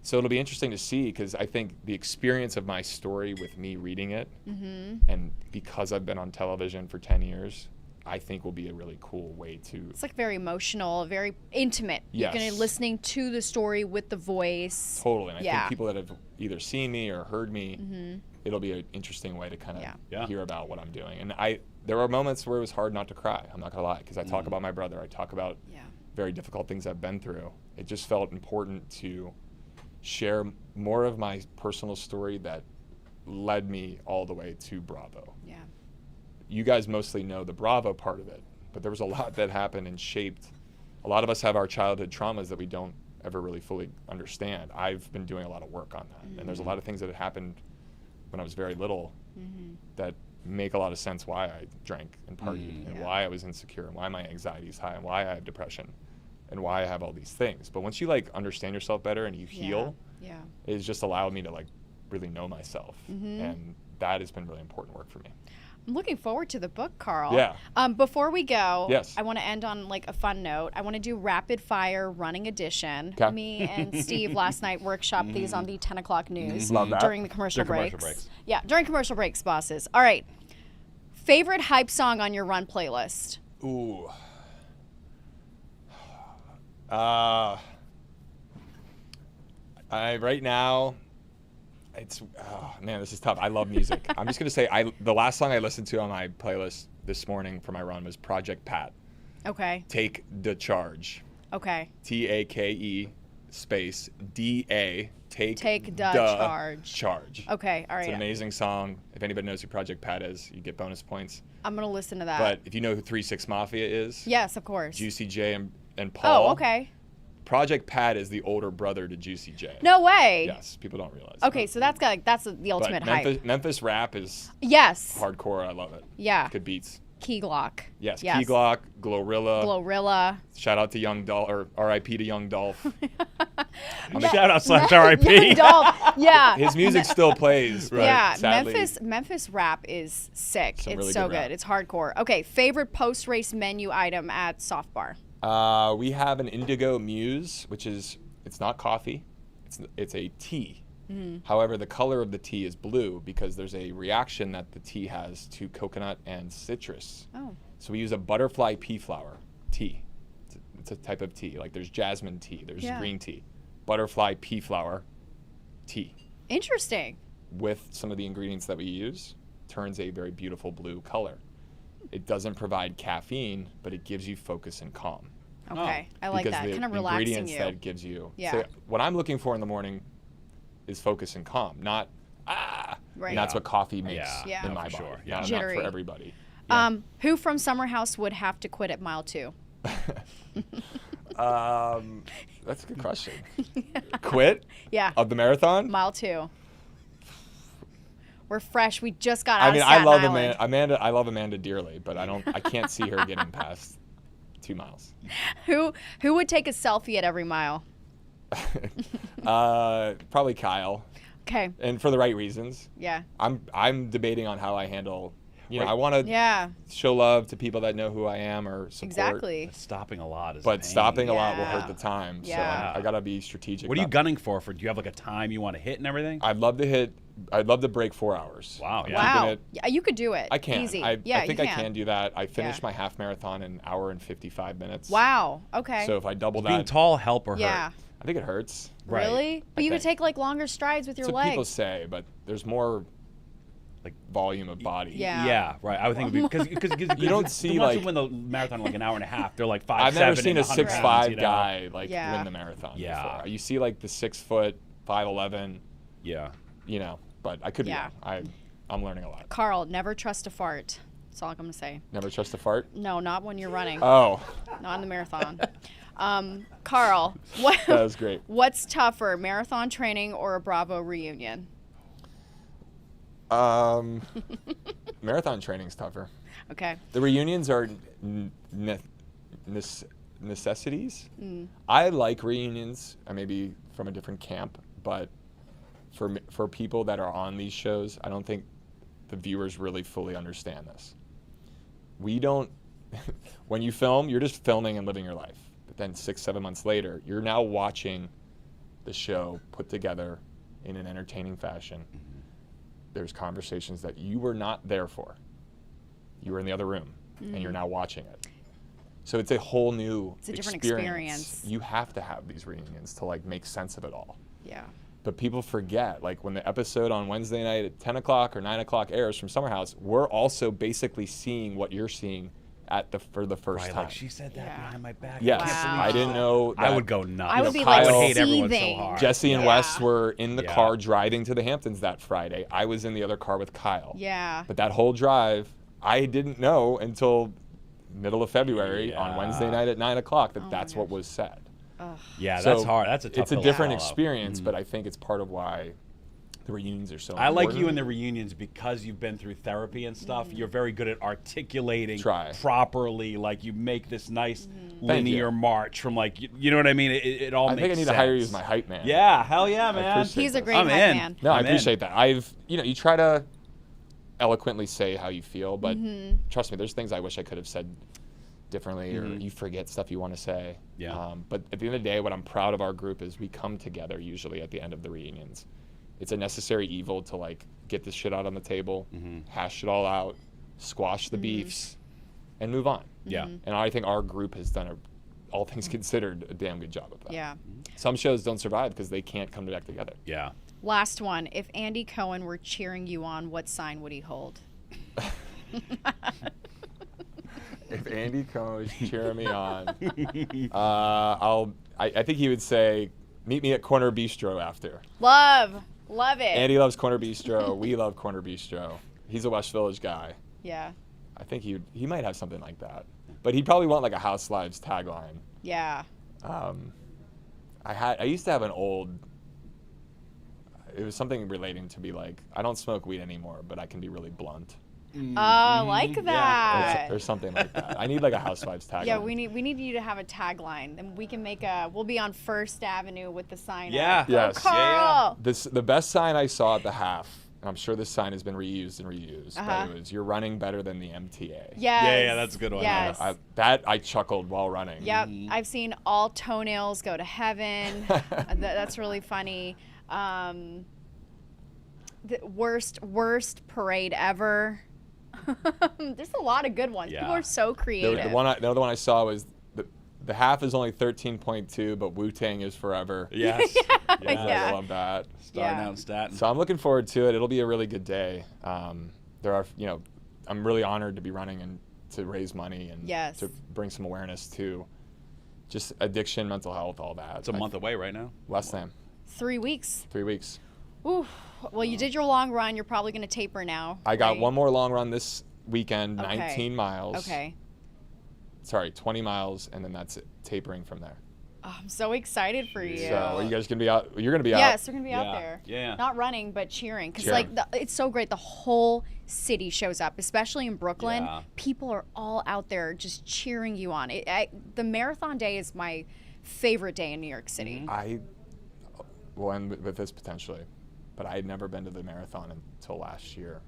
S2: So it'll be interesting to see, because I think the experience of my story with me reading it, and because I've been on television for 10 years, I think will be a really cool way to...
S1: It's like very emotional, very intimate.
S2: Yes.
S1: You're listening to the story with the voice.
S2: Totally. And I think people that have either seen me or heard me, it'll be an interesting way to kind of hear about what I'm doing. And there were moments where it was hard not to cry, I'm not going to lie, because I talk about my brother, I talk about very difficult things I've been through. It just felt important to share more of my personal story that led me all the way to Bravo.
S1: Yeah.
S2: You guys mostly know the Bravo part of it, but there was a lot that happened and shaped. A lot of us have our childhood traumas that we don't ever really fully understand. I've been doing a lot of work on that, and there's a lot of things that had happened when I was very little that make a lot of sense why I drank and partied and why I was insecure and why my anxiety is high and why I have depression and why I have all these things. But once you understand yourself better and you heal, it's just allowed me to really know myself. And that has been really important work for me.
S1: I'm looking forward to the book, Carl.
S2: Yeah.
S1: Before we go,
S2: Yes.
S1: I want to end on a fun note. I want to do rapid fire running edition.
S2: 'Kay.
S1: Me and Steve last night workshopped these on the 10 o'clock news
S2: Love that.
S1: during the commercial
S3: During
S1: breaks.
S3: commercial breaks.
S1: Yeah, during commercial breaks, bosses. All right. Favorite hype song on your run playlist?
S2: Ooh. Right now, it's man, this is tough. I love music. I'm just gonna say the last song I listened to on my playlist this morning for my run was Project Pat.
S1: Okay.
S2: Take the Charge.
S1: Okay.
S2: TAKE space DA. Take
S1: the charge.
S2: Charge.
S1: Okay. All right.
S2: It's an amazing song. If anybody knows who Project Pat is, you get bonus points.
S1: I'm gonna listen to that.
S2: But if you know who 3-6 Mafia is,
S1: yes, of course.
S2: Juicy J and Paul.
S1: Oh, okay.
S2: Project Pat is the older brother to Juicy J.
S1: No way.
S2: Yes, people don't realize.
S1: Okay, so that's got that's the ultimate
S2: but
S1: hype.
S2: Memphis rap is
S1: Yes.
S2: hardcore. I love it.
S1: Yeah.
S2: Good beats.
S1: Key Glock.
S2: Yes. Key Glock,
S1: Glorilla.
S2: Shout out to Young Dolph, or R.I.P. to Young Dolph.
S3: Shout out / RIP.
S1: Yeah.
S2: His music still plays. Right?
S1: Yeah.
S2: Sadly.
S1: Memphis rap is sick.
S2: Some
S1: It's
S2: really
S1: so
S2: good rap.
S1: good. It's hardcore. Okay, favorite post-race menu item at Soft Bar?
S2: We have an Indigo Muse, which is, it's not coffee, it's a tea.
S1: Mm-hmm.
S2: However, the color of the tea is blue because there's a reaction that the tea has to coconut and citrus.
S1: Oh.
S2: So we use a butterfly pea flower tea. It's a type of tea. Like there's jasmine tea, there's green tea. Butterfly pea flower tea.
S1: Interesting.
S2: With some of the ingredients that we use, turns a very beautiful blue color. It doesn't provide caffeine, but it gives you focus and calm.
S1: Okay. I like
S2: because
S1: that.
S2: the
S1: Kind of relaxing
S2: ingredients
S1: you.
S2: that it gives you.
S1: Yeah.
S2: So what I'm looking for in the morning is focus and calm, not
S1: Right.
S2: And that's what coffee makes
S1: Yeah.
S2: in my body.
S3: sure.
S2: Not
S1: Jittery.
S2: for everybody.
S1: Who from Summer House would have to quit at mile 2?
S2: That's a good question. Quit
S1: Yeah.
S2: of the marathon?
S1: Mile 2. We're fresh. We just got out
S2: I
S1: of
S2: mean,
S1: Staten
S2: I love
S1: Island.
S2: Amanda. I love Amanda dearly, but I can't see her getting past 2 miles.
S1: Who would take a selfie at every mile?
S2: Probably Kyle,
S1: Okay.
S2: and for the right reasons.
S1: Yeah.
S2: I'm debating on how I handle. You know,
S3: Right.
S2: I want to
S1: Yeah.
S2: show love to people that know who I am or support.
S1: Exactly.
S3: Stopping a lot is a
S2: But
S3: pain.
S2: stopping a lot will
S1: Yeah.
S2: hurt the time.
S1: Yeah.
S2: So I gotta be strategic.
S3: What are you
S2: about-
S3: gunning for? Do you have like a time you want to hit and everything?
S2: I'd love to break 4 hours.
S3: Wow,
S2: I'm
S3: yeah.
S2: keeping
S1: Wow.
S2: it-
S1: Yeah, you could do it.
S2: I can.
S1: Easy.
S2: I
S1: Yeah,
S2: think
S1: you
S2: I can do that. I finished my half marathon in an hour and 55 minutes.
S1: Wow. Okay.
S2: So if I double
S3: Being
S2: that,
S3: tall help or hurt?
S1: yeah.
S2: I think it hurts.
S3: Right.
S1: Really? But you could
S2: think.
S1: take like longer strides with your
S2: That's what people
S1: legs.
S2: say, but there's more like volume of body.
S1: Yeah.
S3: Yeah, right. I would think because
S2: You don't see,
S3: the ones
S2: like-
S3: who win the marathon in like an hour and a half. They're like 5'7"
S2: I've never seen
S3: and
S2: a
S3: 100
S2: 6'5"
S3: pounds, you know?
S2: guy
S1: Yeah.
S2: win the marathon
S3: Yeah.
S2: before. You see like the 6 foot, 5'11",
S3: Yeah.
S2: but I could be
S1: Yeah.
S2: wrong. I'm learning a lot.
S1: Carl, never trust a fart. That's all I'm gonna say.
S2: Never trust a fart.
S1: No, not when you're running.
S2: Oh,
S1: Not in the marathon. Carl, what?
S2: that was great.
S1: What's tougher, marathon training or a Bravo reunion?
S2: Marathon training's tougher.
S1: Okay.
S2: The reunions are necessities. I like reunions. I may be from a different camp, but for people that are on these shows, I don't think the viewers really fully understand this. We don't. When you film, you're just filming and living your life. But then 6-7 months later, you're now watching the show put together in an entertaining fashion. There's conversations that you were not there for. You were in the other room, and you're now watching it. So it's a whole new
S1: It's a different experience.
S2: You have to have these reunions to like make sense of it all.
S1: Yeah.
S2: But people forget, like when the episode on Wednesday night at 10 o'clock or 9 o'clock airs from Summer House, we're also basically seeing what you're seeing for the first
S3: Right,
S2: time.
S3: like she said that
S1: Yeah.
S3: behind my back.
S2: Yes,
S3: I, can't
S1: Wow.
S2: I didn't know that.
S3: I would go nuts.
S1: I would be
S2: Kyle-
S1: like
S2: I
S3: hate everyone so
S1: seething.
S3: hard.
S2: Jesse and
S1: Yeah.
S2: Wes were in the
S3: Yeah.
S2: car driving to the Hamptons that Friday. I was in the other car with Kyle.
S1: Yeah.
S2: But that whole drive, I didn't know until middle of February on
S3: Yeah.
S2: Wednesday night at 9 o'clock that
S1: Oh my
S2: that's what
S1: gosh.
S2: was said.
S3: Yeah,
S2: So
S3: that's hard. That's a tough
S2: It's a
S3: pill to
S2: different
S3: swallow.
S2: experience, but I think it's part of why the reunions are so
S3: I like
S2: important.
S3: you in the reunions because you've been through therapy and stuff. You're very good at articulating
S2: Try.
S3: properly. Like you make this nice
S2: Thank
S3: linear
S2: you.
S3: march from like you know what I mean. It all
S2: I
S3: makes
S2: think I need
S3: sense.
S2: to hire you as my hype man.
S3: Yeah, hell yeah, man.
S2: appreciate
S1: He's a
S2: this.
S1: great
S3: I'm
S1: hype
S3: in.
S1: man.
S2: No, I
S3: I'm in.
S2: appreciate that. You try to eloquently say how you feel, but trust me, there's things I wish I could have said differently, or you forget stuff you want to say.
S3: Yeah.
S2: But at the end of the day, what I'm proud of our group is we come together usually at the end of the reunions. It's a necessary evil to like get this shit out on the table, hash it all out, squash the beefs, and move on.
S3: Yeah.
S2: And I think our group has done, all things considered, a damn good job of that.
S1: Yeah.
S2: Some shows don't survive because they can't come back together.
S3: Yeah.
S1: Last one. If Andy Cohen were cheering you on, what sign would he hold?
S2: If Andy Cohen was cheering me on, I think he would say, meet me at Corner Bistro after.
S1: Love it.
S2: Andy loves Corner Bistro. We love Corner Bistro. He's a West Village guy.
S1: Yeah.
S2: I think he might have something like that. But he'd probably want like a House Lives tagline.
S1: Yeah.
S2: I used to have an old, it was something relating to be like, I don't smoke weed anymore, but I can be really blunt.
S1: Oh, I like that.
S2: Or something like that. I need like a Housewives tagline.
S1: Yeah, we need you to have a tagline, and we can make we'll be on First Avenue with the sign.
S3: Yeah.
S1: up.
S2: Yes.
S1: Oh, Carl.
S2: The best sign I saw at the half, and I'm sure this sign has been reused and reused, but it was, you're running better than the MTA.
S1: Yes.
S3: Yeah, that's a good one.
S1: Yes.
S2: I chuckled while running.
S1: Yep. I've seen all toenails go to heaven. That's really funny. The worst parade ever. There's a lot of good ones.
S3: Yeah.
S1: People are so creative.
S2: The other one I saw was the half is only 13.2, but Wu-Tang is forever.
S3: Yes.
S1: Yeah.
S2: I love that.
S3: Starting out in Staten.
S2: So I'm looking forward to it. It'll be a really good day. There are, I'm really honored to be running and to raise money and
S1: Yes.
S2: to bring some awareness to just addiction, mental health, all that.
S3: It's a month away right now.
S2: Less than
S1: 3 weeks.
S2: 3 weeks.
S1: Ooh. Well, you did your long run. You're probably going to taper now.
S2: I got
S1: right?
S2: one more long run this weekend,
S1: Okay.
S2: 19 miles.
S1: Okay.
S2: Sorry, 20 miles, and then that's it, tapering from there.
S1: Oh, I'm so excited for you.
S2: So are you guys going to be out? You're going to be out?
S1: Yes, we're going to be out
S3: Yeah.
S1: there.
S3: Yeah.
S1: Not running, but cheering. Because,
S2: Cheering.
S1: it's so great. The whole city shows up, especially in Brooklyn.
S3: Yeah.
S1: People are all out there just cheering you on. The marathon day is my favorite day in New York City.
S2: I will end with this potentially, but I had never been to the marathon until last year.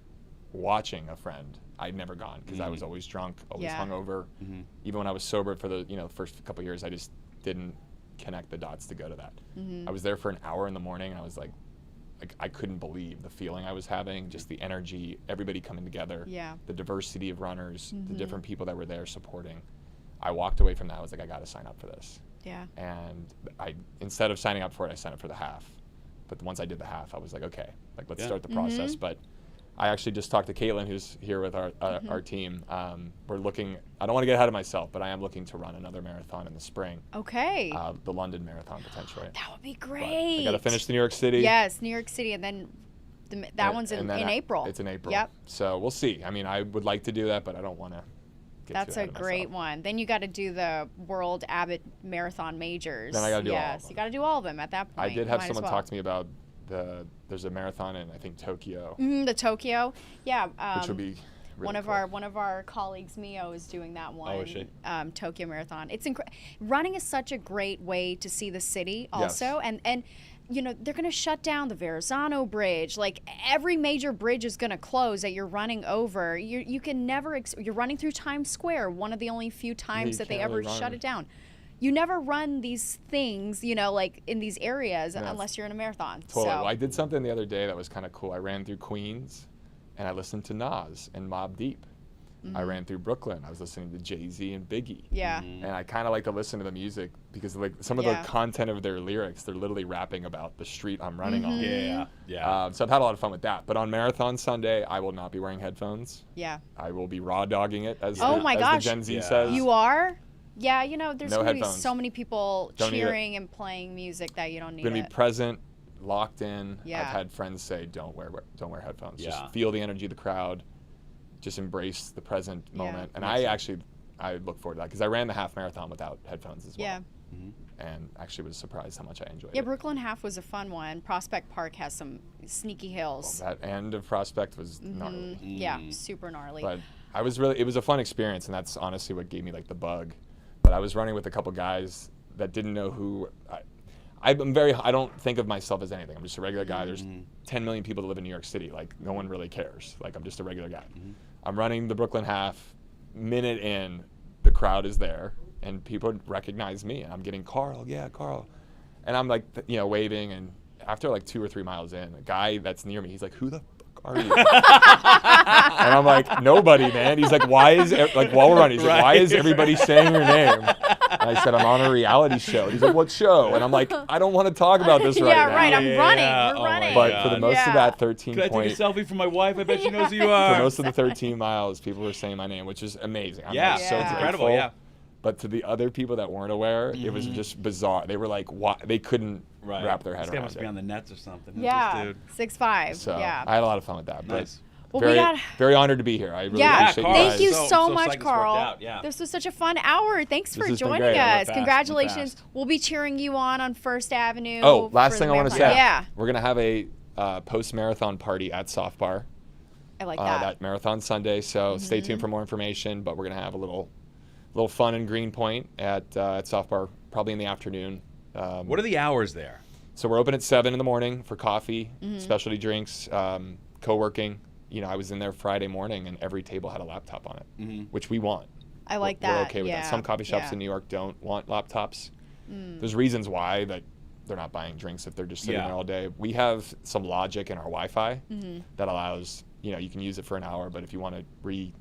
S2: Watching a friend, I'd never gone because I was always drunk, always
S1: Yeah.
S2: hungover. Even when I was sober for the first couple of years, I just didn't connect the dots to go to that. I was there for an hour in the morning, and I was like I couldn't believe the feeling I was having, just the energy, everybody coming together,
S1: Yeah.
S2: the diversity of runners, the different people that were there supporting. I walked away from that. I was like, I got to sign up for this.
S1: Yeah.
S2: And instead of signing up for it, I signed up for the half. But once I did the half, I was like, okay, let's start the process. But I actually just talked to Caitlin, who's here with our team. We're looking, I don't want to get ahead of myself, but I am looking to run another marathon in the spring.
S1: Okay.
S2: The London Marathon, potentially.
S1: That would be
S2: But
S1: great.
S2: I got to finish the New York City.
S1: Yes, New York City, and then that one's in
S2: then
S1: April.
S2: It's in April.
S1: Yep.
S2: So we'll see. I mean, I would like to do that, but I don't want to get
S1: That's
S2: too
S1: a
S2: ahead of
S1: great
S2: myself.
S1: one. Then you got to do the World Abbott Marathon Majors.
S2: Then I gotta do all of
S1: Yes,
S2: them.
S1: you got to do all of them at that point.
S2: I did have
S1: Might as
S2: someone
S1: well.
S2: talk to me about there's a marathon in, I think, Tokyo,
S1: The Tokyo. Yeah.
S2: which would be really
S1: one of our colleagues, Mio, is doing that one.
S3: Oh, is she?
S1: Tokyo Marathon. It's running is such a great way to see the city also,
S2: Yes.
S1: and they're going to shut down the Verrazano Bridge. Like every major bridge is going to close that you're running over. You can never. You're running through Times Square, one of the only few times
S2: you
S1: that they
S2: can't
S1: ever
S2: really
S1: shut
S2: run.
S1: it down. You never run these things, like in these areas,
S2: Yeah.
S1: unless you're in a marathon.
S2: Totally.
S1: So
S2: Well, I did something the other day that was kind of cool. I ran through Queens, and I listened to Nas and Mobb Deep. I ran through Brooklyn. I was listening to Jay-Z and Biggie.
S1: yeah.
S2: And I kind of like to listen to the music because some of
S1: Yeah.
S2: the content of their lyrics, they're literally rapping about the street I'm running on.
S3: Yeah.
S2: So I've had a lot of fun with that. But on Marathon Sunday, I will not be wearing headphones.
S1: Yeah.
S2: I will be raw dogging it, as,
S1: Oh
S2: the,
S1: my
S2: as
S1: gosh.
S2: the Gen Z
S3: Yeah.
S2: says.
S1: You are? Yeah, there's
S2: No
S1: going to be
S2: headphones.
S1: so many people
S2: Don't need it.
S1: cheering and playing music that you don't need
S2: Going to
S1: it.
S2: be present, locked in.
S1: Yeah.
S2: I've had friends say, don't wear headphones.
S3: Yeah.
S2: Just feel the energy of the crowd. Just embrace the present
S1: Yeah.
S2: moment. And
S3: Makes
S2: I look forward to that because I ran the half marathon without headphones as well.
S1: Yeah.
S2: And actually was surprised how much I enjoyed
S1: Yeah,
S2: it.
S1: Brooklyn Half was a fun one. Prospect Park has some sneaky hills.
S2: That end of Prospect was gnarly.
S1: Yeah, super gnarly.
S2: But it was a fun experience, and that's honestly what gave me like the bug. But I was running with a couple guys that didn't know who. I don't think of myself as anything. I'm just a regular guy. There's 10 million people that live in New York City. Like no one really cares. Like I'm just a regular guy. I'm running the Brooklyn Half. Minute in, the crowd is there, and people recognize me, and I'm getting Carl, and I'm like, waving, and after like 2 or 3 miles in, a guy that's near me, he's like, who the fuck are you? And I'm like, nobody, man. He's like, why is like while we're running, he's like, why is everybody saying your name? And I said, I'm on a reality show. And he's like, what show? And I'm like, I don't want to talk about this right now.
S1: Yeah, right. I'm running.
S3: Yeah.
S1: We're
S3: Oh my
S1: running.
S2: But for the most of that 13
S3: Can I
S2: point,
S3: take a selfie for my wife? I bet she knows who you
S2: for
S3: are.
S2: most of the 13 miles, people were saying my name, which is amazing. I'm
S3: Yeah,
S2: like, so
S1: it's
S3: incredible,
S2: grateful.
S3: yeah.
S2: But to the other people that weren't aware, it was just bizarre. They were like, why? They couldn't wrap their head
S3: This guy
S2: around
S3: must
S2: it.
S3: be on the nets or something. Who's
S1: Yeah.
S3: this dude?
S1: 6'5".
S2: So
S1: Yeah.
S2: I had a lot of fun with that.
S3: Nice.
S1: Well,
S2: very,
S1: we got.
S2: very honored to be here. I really
S1: Yeah,
S2: appreciate
S3: Carl.
S2: you
S1: thank
S2: guys.
S1: you
S3: So
S1: so
S3: psyched
S1: much,
S3: this worked
S1: Carl.
S3: out, yeah.
S1: This was such a fun hour. Thanks for
S2: This has been
S1: joining
S2: great.
S1: us.
S3: Went fast,
S1: Congratulations.
S3: went fast.
S1: We'll be cheering you on First Avenue.
S2: Oh, last
S1: for
S2: thing
S1: the
S2: I want to
S1: marathon.
S2: say.
S1: Yeah,
S2: We're going to have a post-marathon party at Soft Bar.
S1: I like that.
S2: That Marathon Sunday. So stay tuned for more information. But we're going to have a little fun in Greenpoint at Soft Bar, probably in the afternoon.
S3: What are the hours there?
S2: So we're open at 7 in the morning for coffee, specialty drinks, co-working. You know, I was in there Friday morning and every table had a laptop on it, which we want.
S1: I like
S2: We're
S1: that.
S2: okay with that. Some coffee shops in New York don't want laptops. There's reasons why, that they're not buying drinks if they're just sitting there all day. We have some logic in our Wi-Fi that allows, you know, you can use it for an hour, but if you want to reuse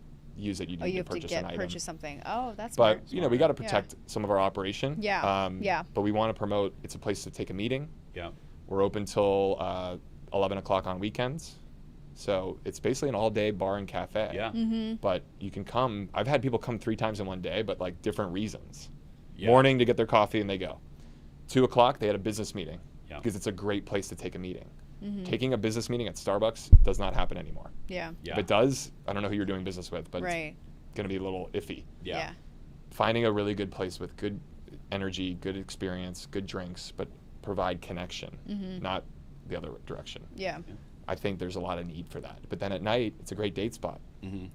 S2: it, you need
S1: you
S2: to
S1: have
S2: purchase
S1: to
S2: an item.
S1: purchase something. Oh, that's
S2: But,
S1: smart.
S2: you know, we got to protect some of our operation.
S1: Yeah. Yeah.
S2: But we want to promote, it's a place to take a meeting.
S3: Yeah.
S2: We're open till 11 o'clock on weekends. So it's basically an all-day bar and cafe.
S3: Yeah.
S2: But you can come. I've had people come 3 times in one day, but like different reasons.
S3: Yeah.
S2: Morning to get their coffee and they go. 2 o'clock, they had a business meeting because it's a great place to take a meeting. Taking a business meeting at Starbucks does not happen anymore.
S1: Yeah.
S3: Yeah.
S2: If it does, I don't know who you're doing business with, but
S1: Right.
S2: it's going to be a little iffy.
S3: Yeah.
S2: Finding a really good place with good energy, good experience, good drinks, but provide connection, not the other direction.
S1: Yeah.
S2: I think there's a lot of need for that. But then at night, it's a great date spot.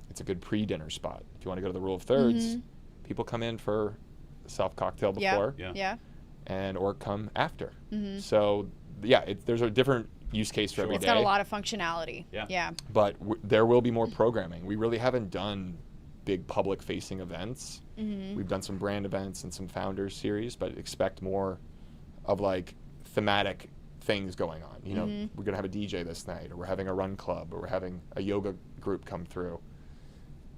S2: It's a good pre-dinner spot. If you want to go to the Rule of Thirds, people come in for a soft cocktail before
S1: Yeah.
S2: and or come after. So, yeah, there's a different use case for every
S1: It's
S2: day.
S1: got a lot of functionality.
S3: Yeah.
S1: Yeah.
S2: But there will be more programming. We really haven't done big public-facing events. We've done some brand events and some founders series, but expect more of like thematic things going on. You know, we're going to have a DJ this night, or we're having a run club, or we're having a yoga group come through.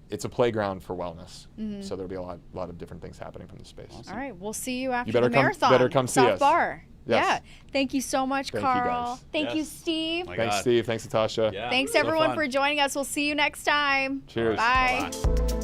S2: It's a playground for wellness. So there'll be a lot of different things happening from the space.
S3: Awesome.
S1: All right. We'll see you after
S2: better
S1: the
S2: come-
S1: marathon.
S2: better come see
S1: Soft
S2: us.
S1: Bar.
S2: Yes.
S1: Yeah. Thank you so much,
S2: Thank you,
S1: Carl.
S2: guys.
S1: Thank you,
S3: Yes.
S1: Steve.
S3: My
S2: Thanks,
S3: God.
S2: Steve. Thanks, Natasha.
S3: Yeah.
S1: Thanks
S3: So
S1: everyone
S3: fun.
S1: for joining us. We'll see you next time.
S2: Cheers.
S1: Bye.
S3: Bye-bye.